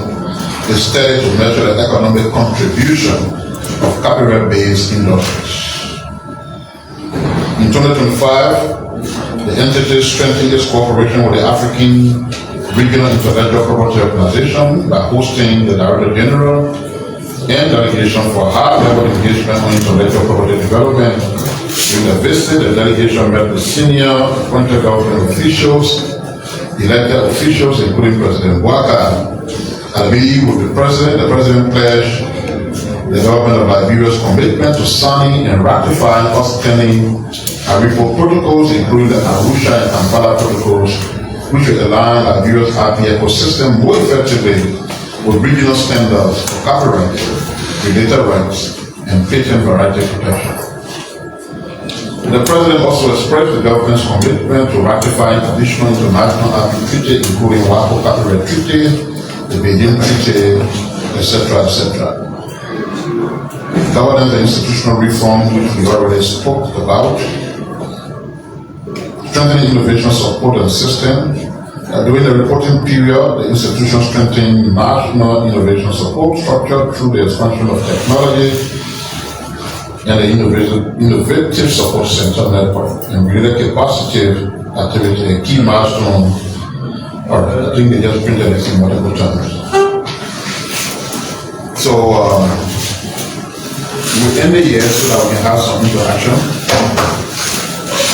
Speaker 3: a study to measure the economic contribution of copyright-based industries. In 2025, the entity strengthened its cooperation with the African Regional Intellectual Property Organization by hosting the Director General and delegation for high-level engagement on intellectual property development. During the visit, the delegation met with senior appointed government officials, elected officials, including President Waka. I believe with the President pledged the government of Liberia's commitment to signing and ratifying outstanding ARIPO protocols, including the Arusha and Kampala protocols, which will align Liberia's IP ecosystem more effectively with regional standards for copyright, related rights, and patent variety protection. The President also expressed the government's commitment to ratifying additional international IP treaties, including WAPO Copyright Treaty, the Beijing Treaty, etc., etc. Governance and institutional reform, which we already spoke about, strengthening innovation support and system. During the reporting period, the institution strengthened national innovation support structure through the expansion of technology and the innovative support center network and related capacity activity, a key milestone. I think they just printed it in multiple times. So we end the year so that we can have some interaction.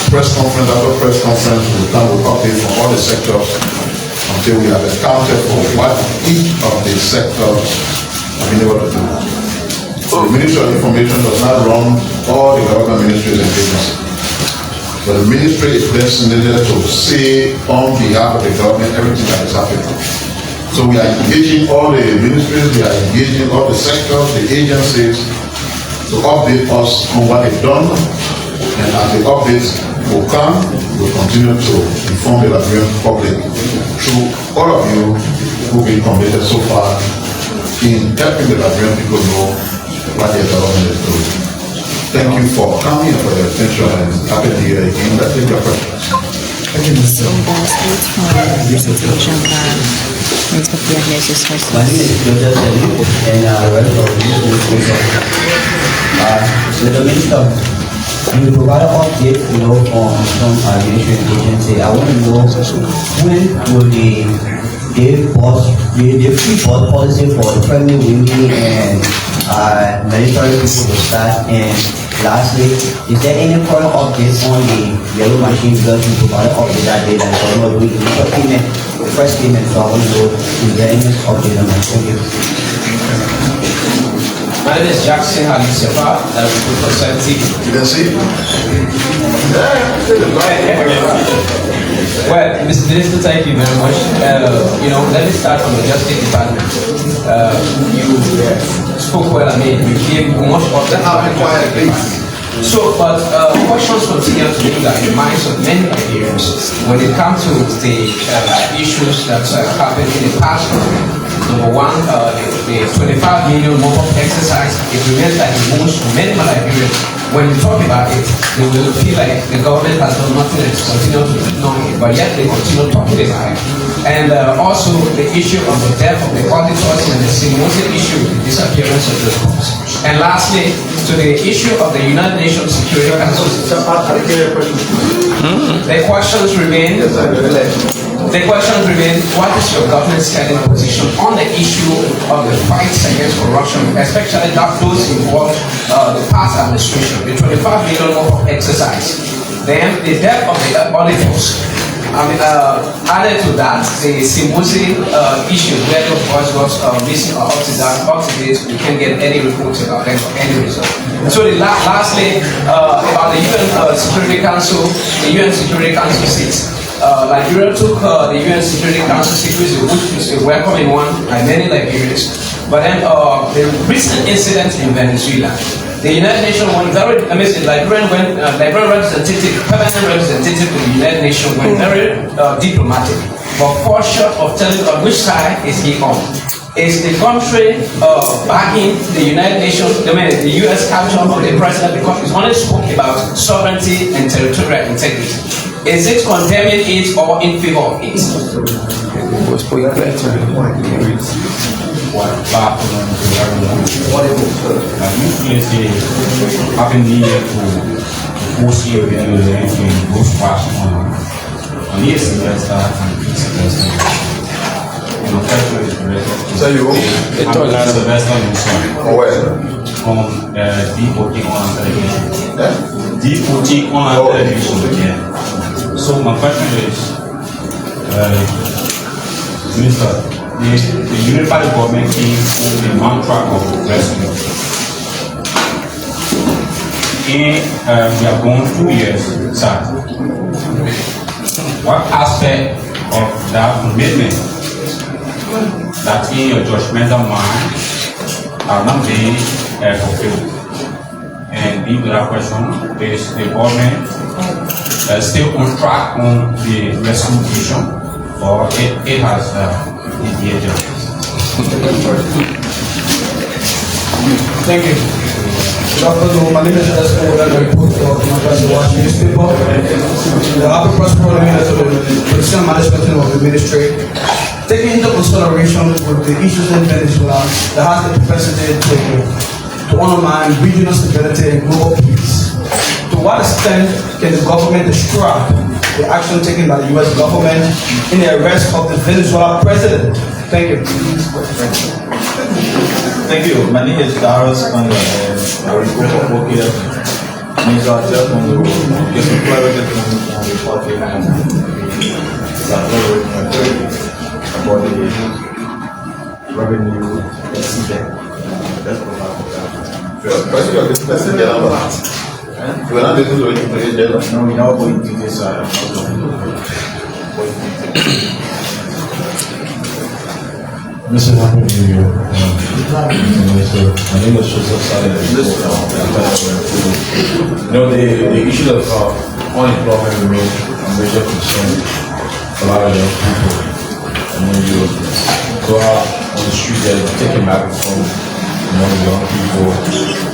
Speaker 3: Press conference after press conference, we will come with updates from all the sectors until we have accounted for what each of the sectors have been able to do. The Ministry of Information does not run all the government ministries and agencies. But the ministry is designated to say on behalf of the government everything that is happening. So we are engaging all the ministries, we are engaging all the sectors, the agencies to update us on what they've done, and as the updates will come, we'll continue to inform the Liberian public through all of you who've been committed so far in helping the Liberian people know what their government is doing. Thank you for coming and for your attention, and happy New Year again. Let's take your questions.
Speaker 1: So that's it from the presentation by Mr. Piah.
Speaker 4: My name is Joseph Selu, and I work for the Minister. You provide an update, from our administration agency. I want to know when will the free board policy for the friendly windy and military people will start? And lastly, is there any further updates on the yellow machine, because you provided update that day that was not doing the first payment, so I want to know is there any update on that? Thank you.
Speaker 5: My name is Jackson Halisefa, I represent TV.
Speaker 3: You can see?
Speaker 5: Well, Mr. Minister, thank you very much. Let me start from the Justice Department. You spoke well, you gave much of the So, but questions continue to be in the minds of many Nigerians when it comes to the issues that happened in the past. Number one, the 25 million mobile exercise, it remains like it moves to many Liberians. When you talk about it, they will feel like the government has done nothing and continue to ignore it, but yet they continue talking about it. And also the issue of the death of the auditors and the significant issue of the disappearance of the courts. And lastly, to the issue of the United Nations Security Council. The questions remain, what is your government's standing position on the issue of the fights against corruption, especially those involved the past administration, the 25 million exercise, then the death of the auditors. Added to that, the symposium issue where the voice was missing or up to date, we can't get any reports about them or any result. So lastly, about the UN Security Council, the UN Security Council seats. Nigeria took the UN Security Council seat, which is a welcoming one by many Liberians. But then the recent incident in Venezuela, the United Nations went very amazing. Liberian representative, permanent representative to the United Nations went very diplomatic, but for short of telling on which side is he on. Is the country backing the United Nations, the U.S. capture of the president because it's only spoke about sovereignty and territorial integrity? Is it condemning it or in favor of it?
Speaker 3: So you
Speaker 6: So my question is, Minister, the unified government came with the mantra of rescue. We have gone 2 years, sir. What aspect of that commitment that in your judgmental mind are not being fulfilled? And the other question is the government still on track on the rescue vision, or it has deviated?
Speaker 5: Thank you. Good afternoon. My name is Esco, and I report for the Watch newspaper. The Upper Prosperity Minister of the Position Management of the Ministry, taking into consideration with the issues in Venezuela that has the capacity to undermine regional stability and global peace. To what extent can the government describe the action taken by the U.S. government in the arrest of the Venezuela president? Thank you.
Speaker 7: Thank you. My name is Darius and I report for Bokia. Minister of Health on the private Republic and about the revenue incident. That's what we're not able to play jail. No, we're not going to this.
Speaker 8: Mr. Happy New Year. My name is Joseph Saleh. You know, the issue of unemployment remains a major concern for a lot of young people. And when you go out on the street and take a microphone among young people,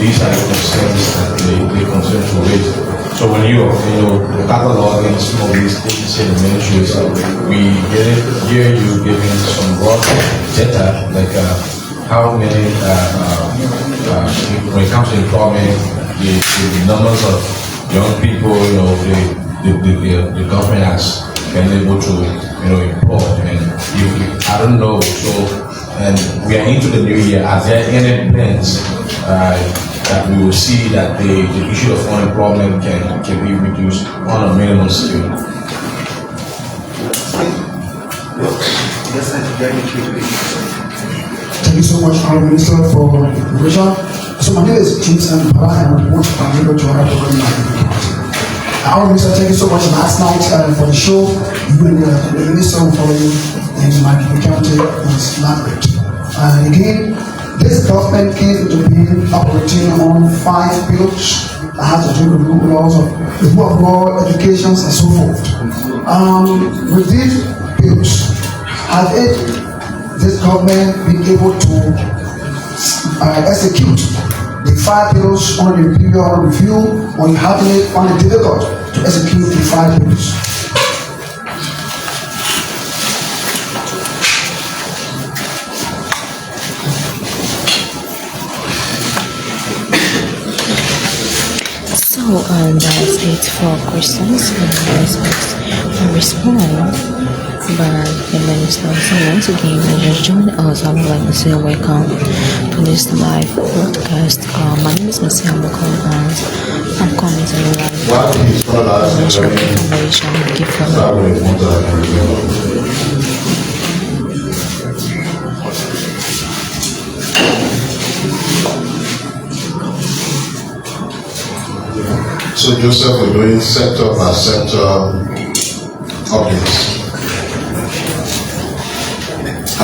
Speaker 8: these are the concerns that they continue to raise. So when you cataloging some of these agencies and ministries, we hear you giving some broad data, like how many, when it comes to employment, the numbers of young people, the government has been able to, employ. And I don't know, so, and we are into the new year. Are there any plans that we will see that the issue of unemployment can be reduced on a minimum scale?
Speaker 9: Thank you so much, Honourable Minister, for the information. So my name is James M. Piah, and I report from Liberia to Republic of Liberia. Honourable Minister, thank you so much last night for the show. You and the Minister will follow you in my county was not great. And again, this government came into being operating on 5 bills that has to do with the laws of the rule of law, education, and so forth. With these bills, has this government been able to execute the 5 bills on the period review, or you having it on the difficult to execute the 5 bills?
Speaker 1: So that's it for questions and respond. But the minister, so once again, I just joined us. I would like to say welcome to this live broadcast. My name is Mr. Hamilton, and I'm coming to you live information. Give
Speaker 3: So Joseph, we're doing sector by sector updates.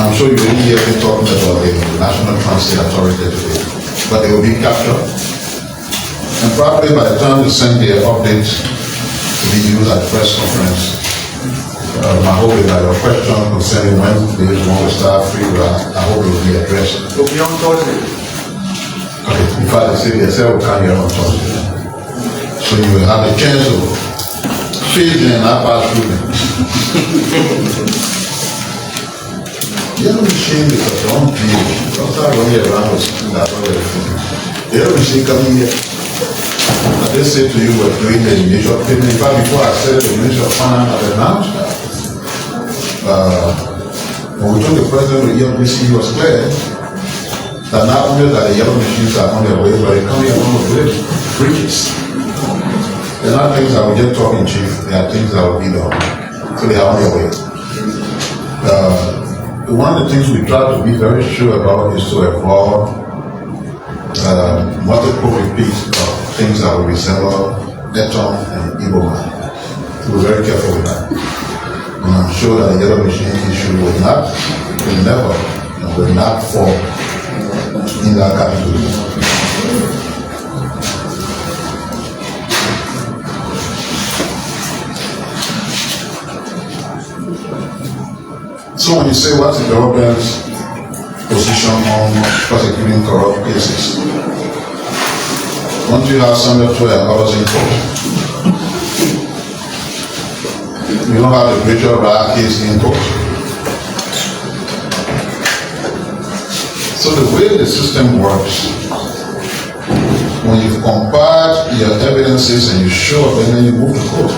Speaker 3: I'm sure you didn't hear me talking about the National Transit Authority today, but they will be captured. And probably by the time we send the update to be used at the press conference, my hope is that your question concerning when they want to start free, I hope it will be addressed.
Speaker 5: Will be on Thursday.
Speaker 3: Okay, in fact, they said we'll come here on Thursday. So you will have a chance to feed and not pass through them. Yellow machine because don't deal. Don't start running around with something that's not everything. Yellow machine coming here. I just said to you, we're doing the initial payment. In fact, before I said the initial finance, I announced that. When we told the president of the ELBC, he was clear that not only that the yellow machines are on their way, but they're coming along with bridges. They're not things that we just talk in chief, they are things that will be done. So they are on their way. One of the things we try to be very sure about is to avoid multiple repeats of things that will resemble Eton and Igbo man. So we're very careful with that. And I'm sure that the yellow machine issue will never, and will not fall in that category. So when you say what's the government's position on prosecuting corrupt cases, don't you have Samuel 12 others in court? You don't have the Rachel Rag case in court. So the way the system works, when you've compiled your evidences and you show up and then you move to court.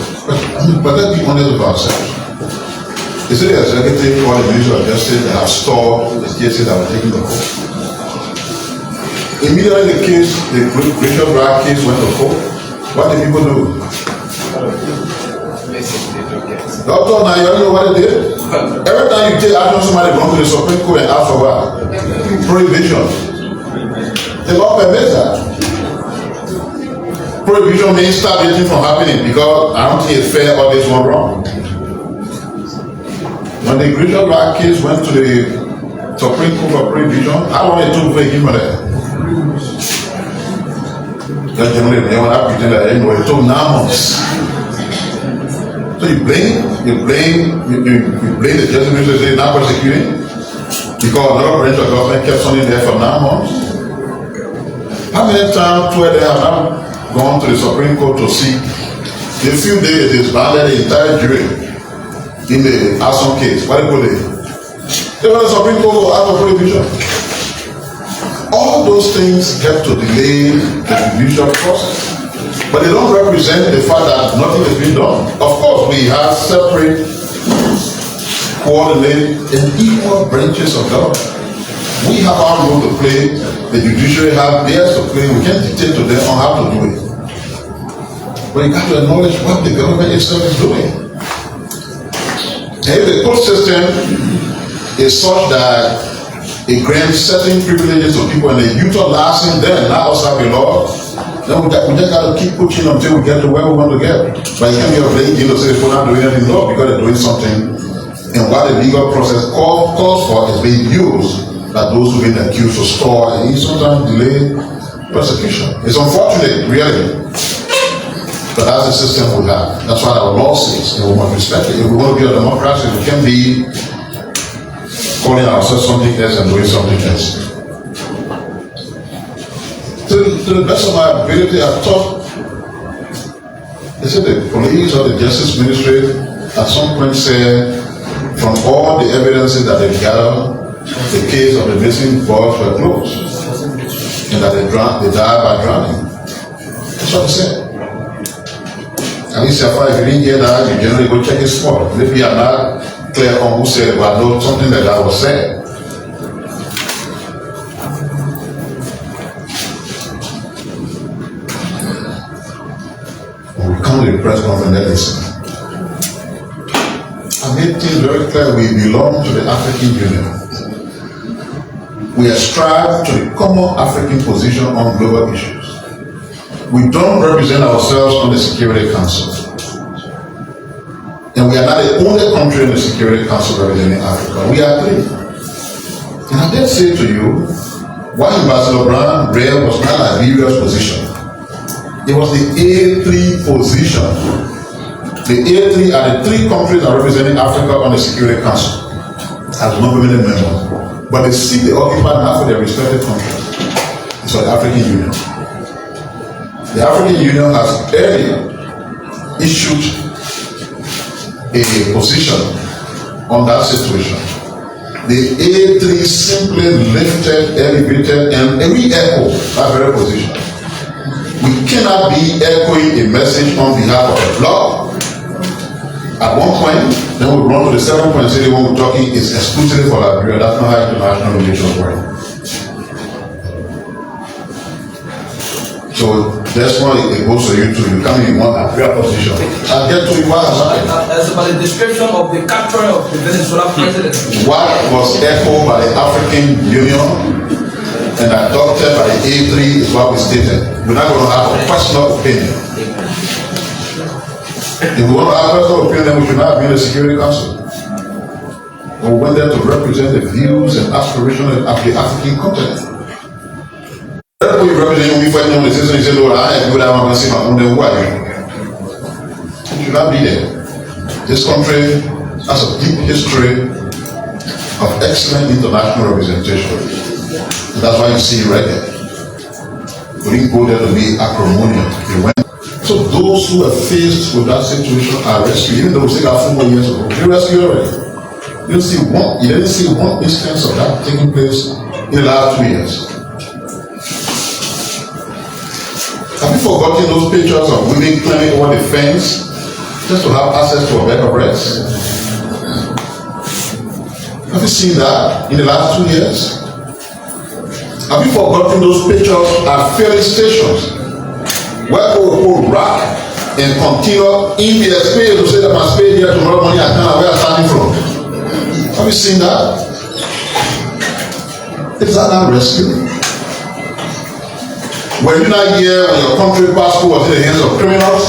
Speaker 3: But let's be honest with ourselves. Is it the executive or the Ministry of Justice that have stored the cases that were taken to court? Immediately the case, the Rachel Rag case went to court, what did people do? Doctor, now you don't know what they did? Every time you take action, somebody run to the Supreme Court and ask for what? Prohibition. The law permits that. Prohibition means stop anything from happening because I don't think it's fair or this one wrong. When the Rachel Rag case went to the Supreme Court for prohibition, how long it took for him there? That generally they want to pretend that anyway, it took 9 months. So you blame the justice minister say not prosecuting because another branch of government kept something there for 9 months. How many times where they have now gone to the Supreme Court to see? In a few days they disbanded the entire jury in the Asson case. What did they do? They went to the Supreme Court for ask for prohibition. All those things help to delay the judicial process. But they don't represent the fact that nothing has been done. Of course, we have separate, coordinated, and equal branches of government. We have our role to play, the judiciary have theirs to play, we can't dictate to them on how to do it. But you have to acknowledge what the government itself is doing. And if the court system is such that it grants certain privileges to people and they utilizing them, not outside the law, then we just got to keep pushing until we get to where we want to get. But you can't be blaming to say we're not doing anything wrong because they're doing something. And what the legal process calls for is being used by those who've been accused to store and sometimes delay prosecution. It's unfortunate, really. But that's the system we have. That's what our law says, and we must respect it. If we want to be a democracy, we can't be calling ourselves something else and doing something else. To the best of my ability, I've taught, is it the police or the justice ministry at some point said, from all the evidences that they've gathered, the case of the missing boys were closed, and that they died by drowning. That's what they said. At least if you didn't hear that, you generally go check his spot. Maybe I'm not clear on who said it, but I know something like that was said. When we come to the press conference, listen. I made things very clear. We belong to the African Union. We ascribe to the common African position on global issues. We don't represent ourselves on the Security Council. And we are not the only country in the Security Council representing Africa. We are 3. And I did say to you, why Ambassador Brown Rare was not Liberia's position. It was the A3 position. The A3 are the 3 countries that are representing Africa on the Security Council. as non-permanent members, but the seat they occupy now for their respective countries is for the African Union. The African Union has earlier issued a position on that situation. The A3 simply lifted, elevated, and re-echoed that very position. We cannot be echoing a message on behalf of a bloc at one point, then we run to the second point and say the one we're talking is exclusively for Liberia. That's not how international relations work. So that's why it goes to you too. You come in one Liberia position. I'll get to you what happened.
Speaker 5: As about the description of the capture of the Venezuelan president.
Speaker 3: What was echoed by the African Union and adopted by the A3 is what we stated. We're not going to have a personal opinion. If we want to have a personal opinion, we should not be in the Security Council. We went there to represent the views and aspirations of the African continent. Therefore, you represent me fighting on the system and say, no, I have good, I'm going to see my own, then why? You should not be there. This country has a deep history of excellent international representation. And that's why you see right there. We didn't go there to be acrimonious. They went. So those who are faced with that situation are rescued, even though we say that 4 more years ago. They rescued already. You didn't see one instance of that taking place in the last 2 years. Have you forgotten those pictures of women climbing over the fence just to have access to a bed of rest? Have you seen that in the last 2 years? Have you forgotten those pictures at filling stations where people will rack and continue in their space to say that my space here tomorrow morning I can't where I'm starting from? Have you seen that? Is that not rescue? Were you not here when your country passport was in the hands of criminals?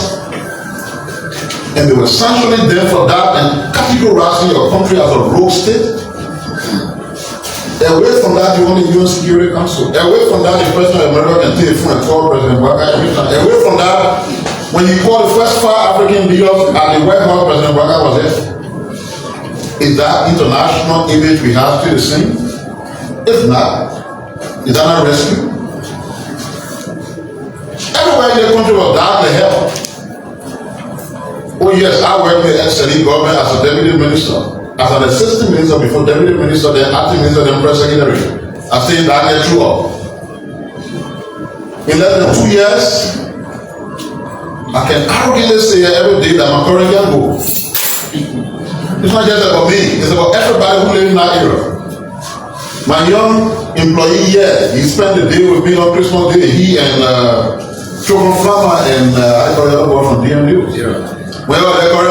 Speaker 3: And they were sanctioning them for that and categorizing your country as a rogue state? Away from that, you want the UN Security Council. Away from that, the President of America can take a phone and call President Baka every time. Away from that, when you call the first 5 African leaders at the White House, President Baka was there. Is that international image we have still the same? If not, is that not rescue? Everywhere in the country was dark to hell. Oh yes, I worked in the SLE government as a deputy minister. As an assistant minister before deputy minister, then acting minister, then press secretary. I stayed down there throughout. In less than 2 years, I can arrogantly say every day that my current can go. It's not just about me, it's about everybody who lives in that era. My young employee here, he spent the day with me on Christmas Day. He and Chocolate Flower and I got the other boy from DMU. Where are they going?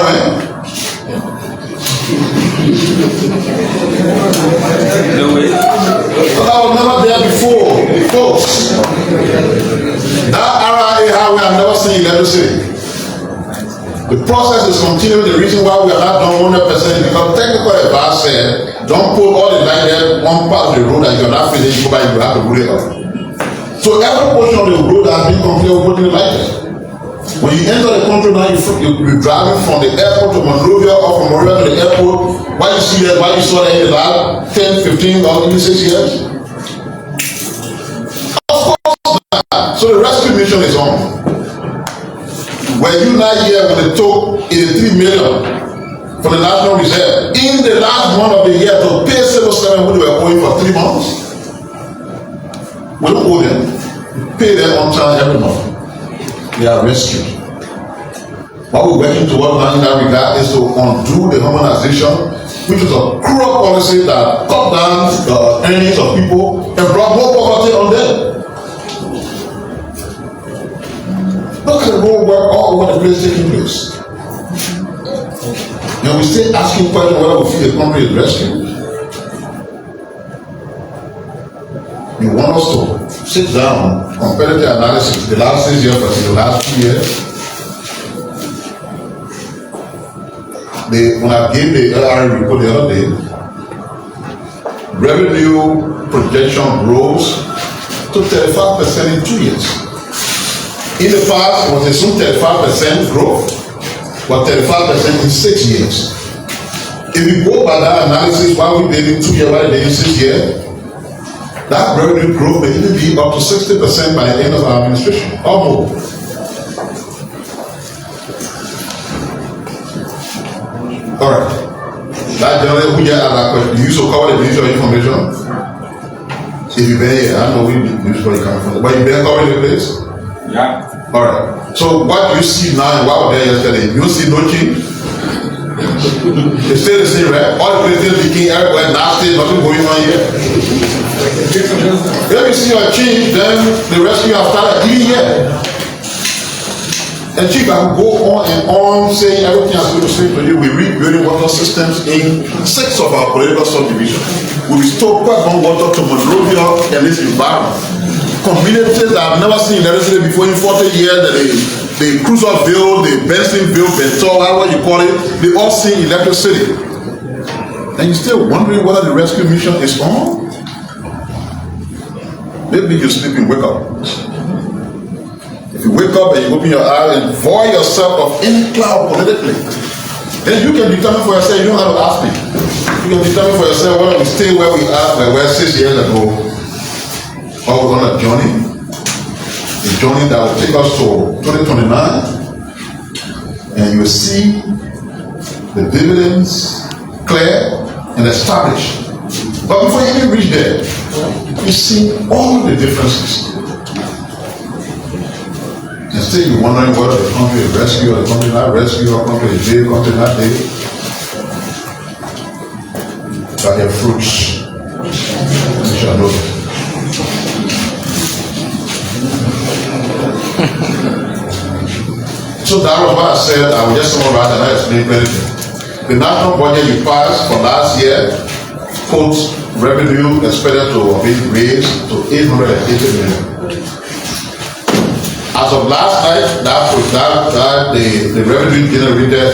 Speaker 3: But I was never there before, folks. That RIA highway I've never seen in City. The process is continuing. The reason why we are not done 100% is because technical advice said, don't put all the light there, one part of the road that you're not finished, but you have to put it up. So every portion of the road has been completed with putting the light there. When you enter the country now, you're driving from the airport to Monrovia or from Monrovia to the airport. Why you see that? Why you saw that in the last 10, 15, or even 6 years? Of course not. So the rescue mission is on. Were you not here when they took 83 million from the National Reserve in the last month of the year to pay civil servants who they were owing for 3 months? We don't owe them. We pay them on time every month. They are rescued. What we're working towards now in that regard is to undo the harmonization, which is a cruel policy that cut down the earnings of people and brought more poverty on them. Look at the road work all over the place taking place. And we still asking questions whether we feel the country is rescued. You want us to sit down, comparative analysis, the last 6 years versus the last 2 years. When I gave the LRA report the other day, revenue projection rose to 35% in 2 years. In the past, it was assumed 35% growth, but 35% in 6 years. If you go by that analysis, why we did it 2 years, why we did it 6 years, that revenue growth may even be up to 60% by the end of our administration, or more. All right. That generally, we get that question. You used to cover the ministry of information. If you bear here, I know we use where you come from, but you bear cover the place.
Speaker 6: Yeah.
Speaker 3: All right. So what you see now and what was there yesterday, you see no change. They stay the same, right? All the places leaking everywhere, nasty, nothing going on here. If you see a change, then the rescue have started even here. And Chief, I will go on and on saying everything I'm going to say to you. We rebuilding water systems in 6 of our political subdivisions. We restore pipe-borne water to Monrovia and this environment. Communities that have never seen electricity before in 40 years, that the Cruiserville, the Bensonville, Benton, however you call it, they all see electricity. And you're still wondering whether the rescue mission is on? Maybe you're sleeping, wake up. If you wake up and you open your eyes and void yourself of any cloud politically, then you can determine for yourself. You don't have to ask me. You can determine for yourself whether we stay where we are, where we were 6 years ago, or we're on a journey that will take us to 2029, and you will see the dividends clear and established. But before you even reach there, you see all the differences. And still you're wondering whether the country is rescued or the country not rescued, or country is dead, country not dead. But their fruits, you shall know. So that was what I said. I will just summarize and I explain anything. The national budget you passed for last year quotes revenue expected to be raised to 880 million. As of last night, the revenue generated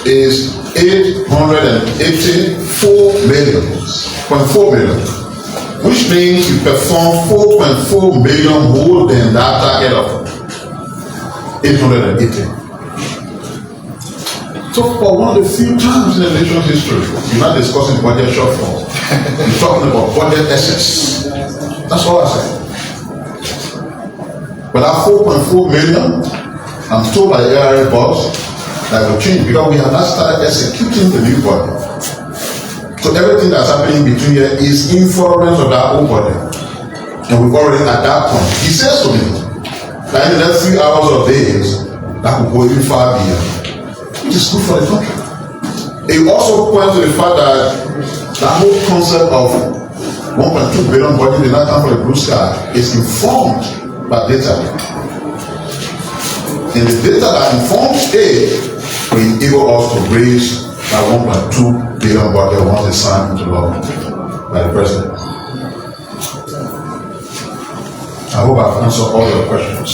Speaker 3: is 884 million, 0.4 million, which means you perform 4.4 million more than that target of 880. So for one of the few times in the nation's history, you're not discussing budget shortfall. You're talking about budget excess. That's all I said. But that 4.4 million, I'm told by the ARA boss that will change because we have not started executing the new budget. So everything that's happening between here is in furtherance of that old budget. And we've already at that point. He says to me that in the next 3 hours or days, that will go even far beyond, which is good for the country. It also points to the fact that that whole concept of 1.2 billion budget did not come from the blue sky is informed by data. And the data that informs it will enable us to raise that 1.2 billion budget once it's signed into law by the president. I hope I've answered all your questions.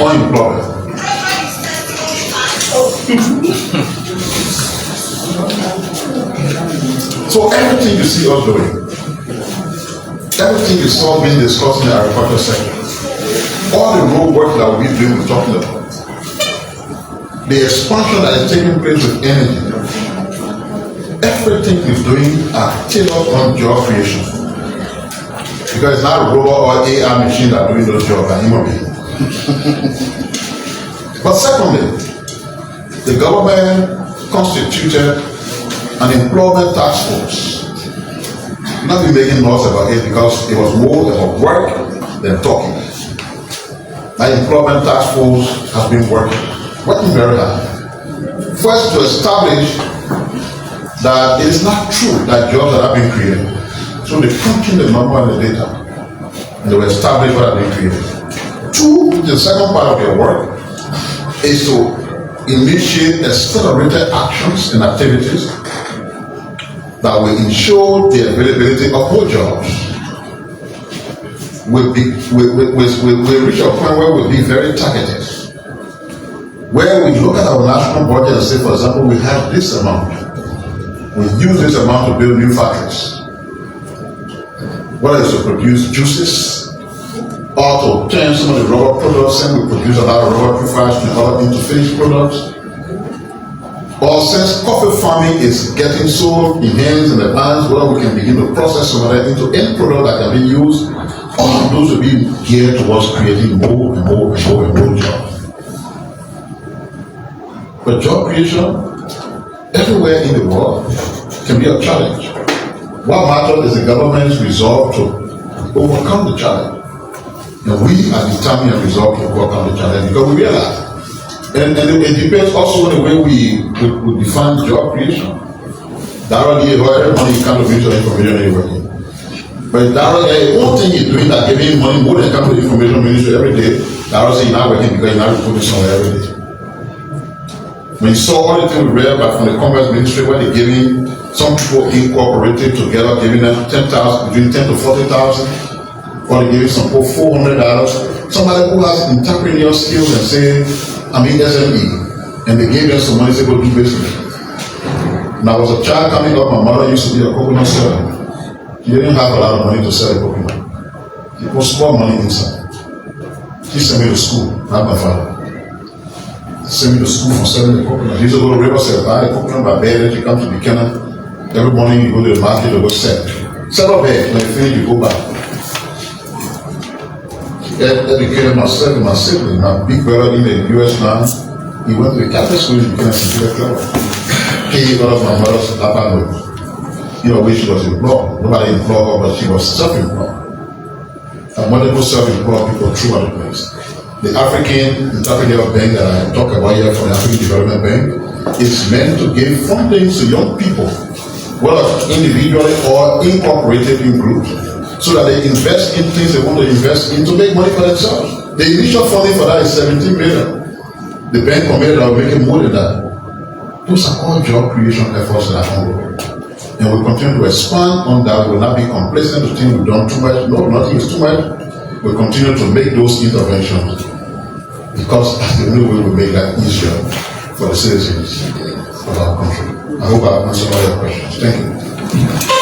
Speaker 3: Unemployment. So everything you see us doing, everything you saw being discussed in the agriculture sector, all the road work that we've been talking about, the expansion that is taking place with energy, everything we're doing are tailored on job creation. Because it's not a robot or AI machine that are doing those jobs, and human beings. But secondly, the government constituted an employment task force. Not be making laws about it because it was more about work than talking. That employment task force has been working very hard. First, to establish that it is not true that jobs that have been created. So they crunching the number and the data, and they will establish what have been created. Two, the second part of your work is to initiate accelerated actions and activities that will ensure the availability of more jobs. We'll reach a point where we'll be very targeted. Where we look at our national budget and say, for example, we have this amount. We use this amount to build new factories. Whether it's to produce juices, or to turn some of the rubber products, and we produce a lot of rubber prefabricated and other into finished products. Or since coffee farming is getting so enhanced in advance, whether we can begin to process some of that into any product that can be used, all of those will be geared towards creating more and more and more and more jobs. But job creation everywhere in the world can be a challenge. What matters is the government's resolve to overcome the challenge. And we are determined and resolved to overcome the challenge because we realize, and it depends also on the way we define job creation. Directly, every money you come to bring your information you're working. But directly, one thing you're doing that giving money more than come to the information ministry every day, directly you're not working because you're not reporting somewhere every day. When you saw all the things we read back from the Commerce Ministry where they're giving some people incorporated together, giving them 10,000, between 10 to 40,000, or they're giving some people $400. Somebody who has entrepreneurial skills and say, I'm in SME, and they gave them some money to go do business. When I was a child coming up, my mother used to be a coconut seller. She didn't have a lot of money to sell a coconut. It was small money inside. She sent me to school, not my father. Send me to school for selling the coconut. He used to go to Riverside, buy the coconut by bed, then you come to Buchanan. Every morning you go to the market to go sell. Sell a bed, when you finish, you go back. He educated myself and my sibling. My big brother in the US now, he went to the Catholic school in Buchanan, St. Peter. He one of my mother's apartment. You know, where she was employed. Nobody employed her, but she was self-employed. And when they go self-employed, people throughout the place. The African Entrepreneurial Bank that I talk about here for the African Development Bank is meant to give funding to young people, whether individually or incorporated in groups, so that they invest in things they want to invest in to make money for themselves. The initial funding for that is 17 million. The bank committed that will make it more than that. Those are all job creation efforts that are ongoing. And we continue to expand on that. We will not be complacent to think we've done too much. No, nothing is too much. We continue to make those interventions because that's the only way we make that easier for the citizens of our country. I hope I've answered all your questions. Thank you.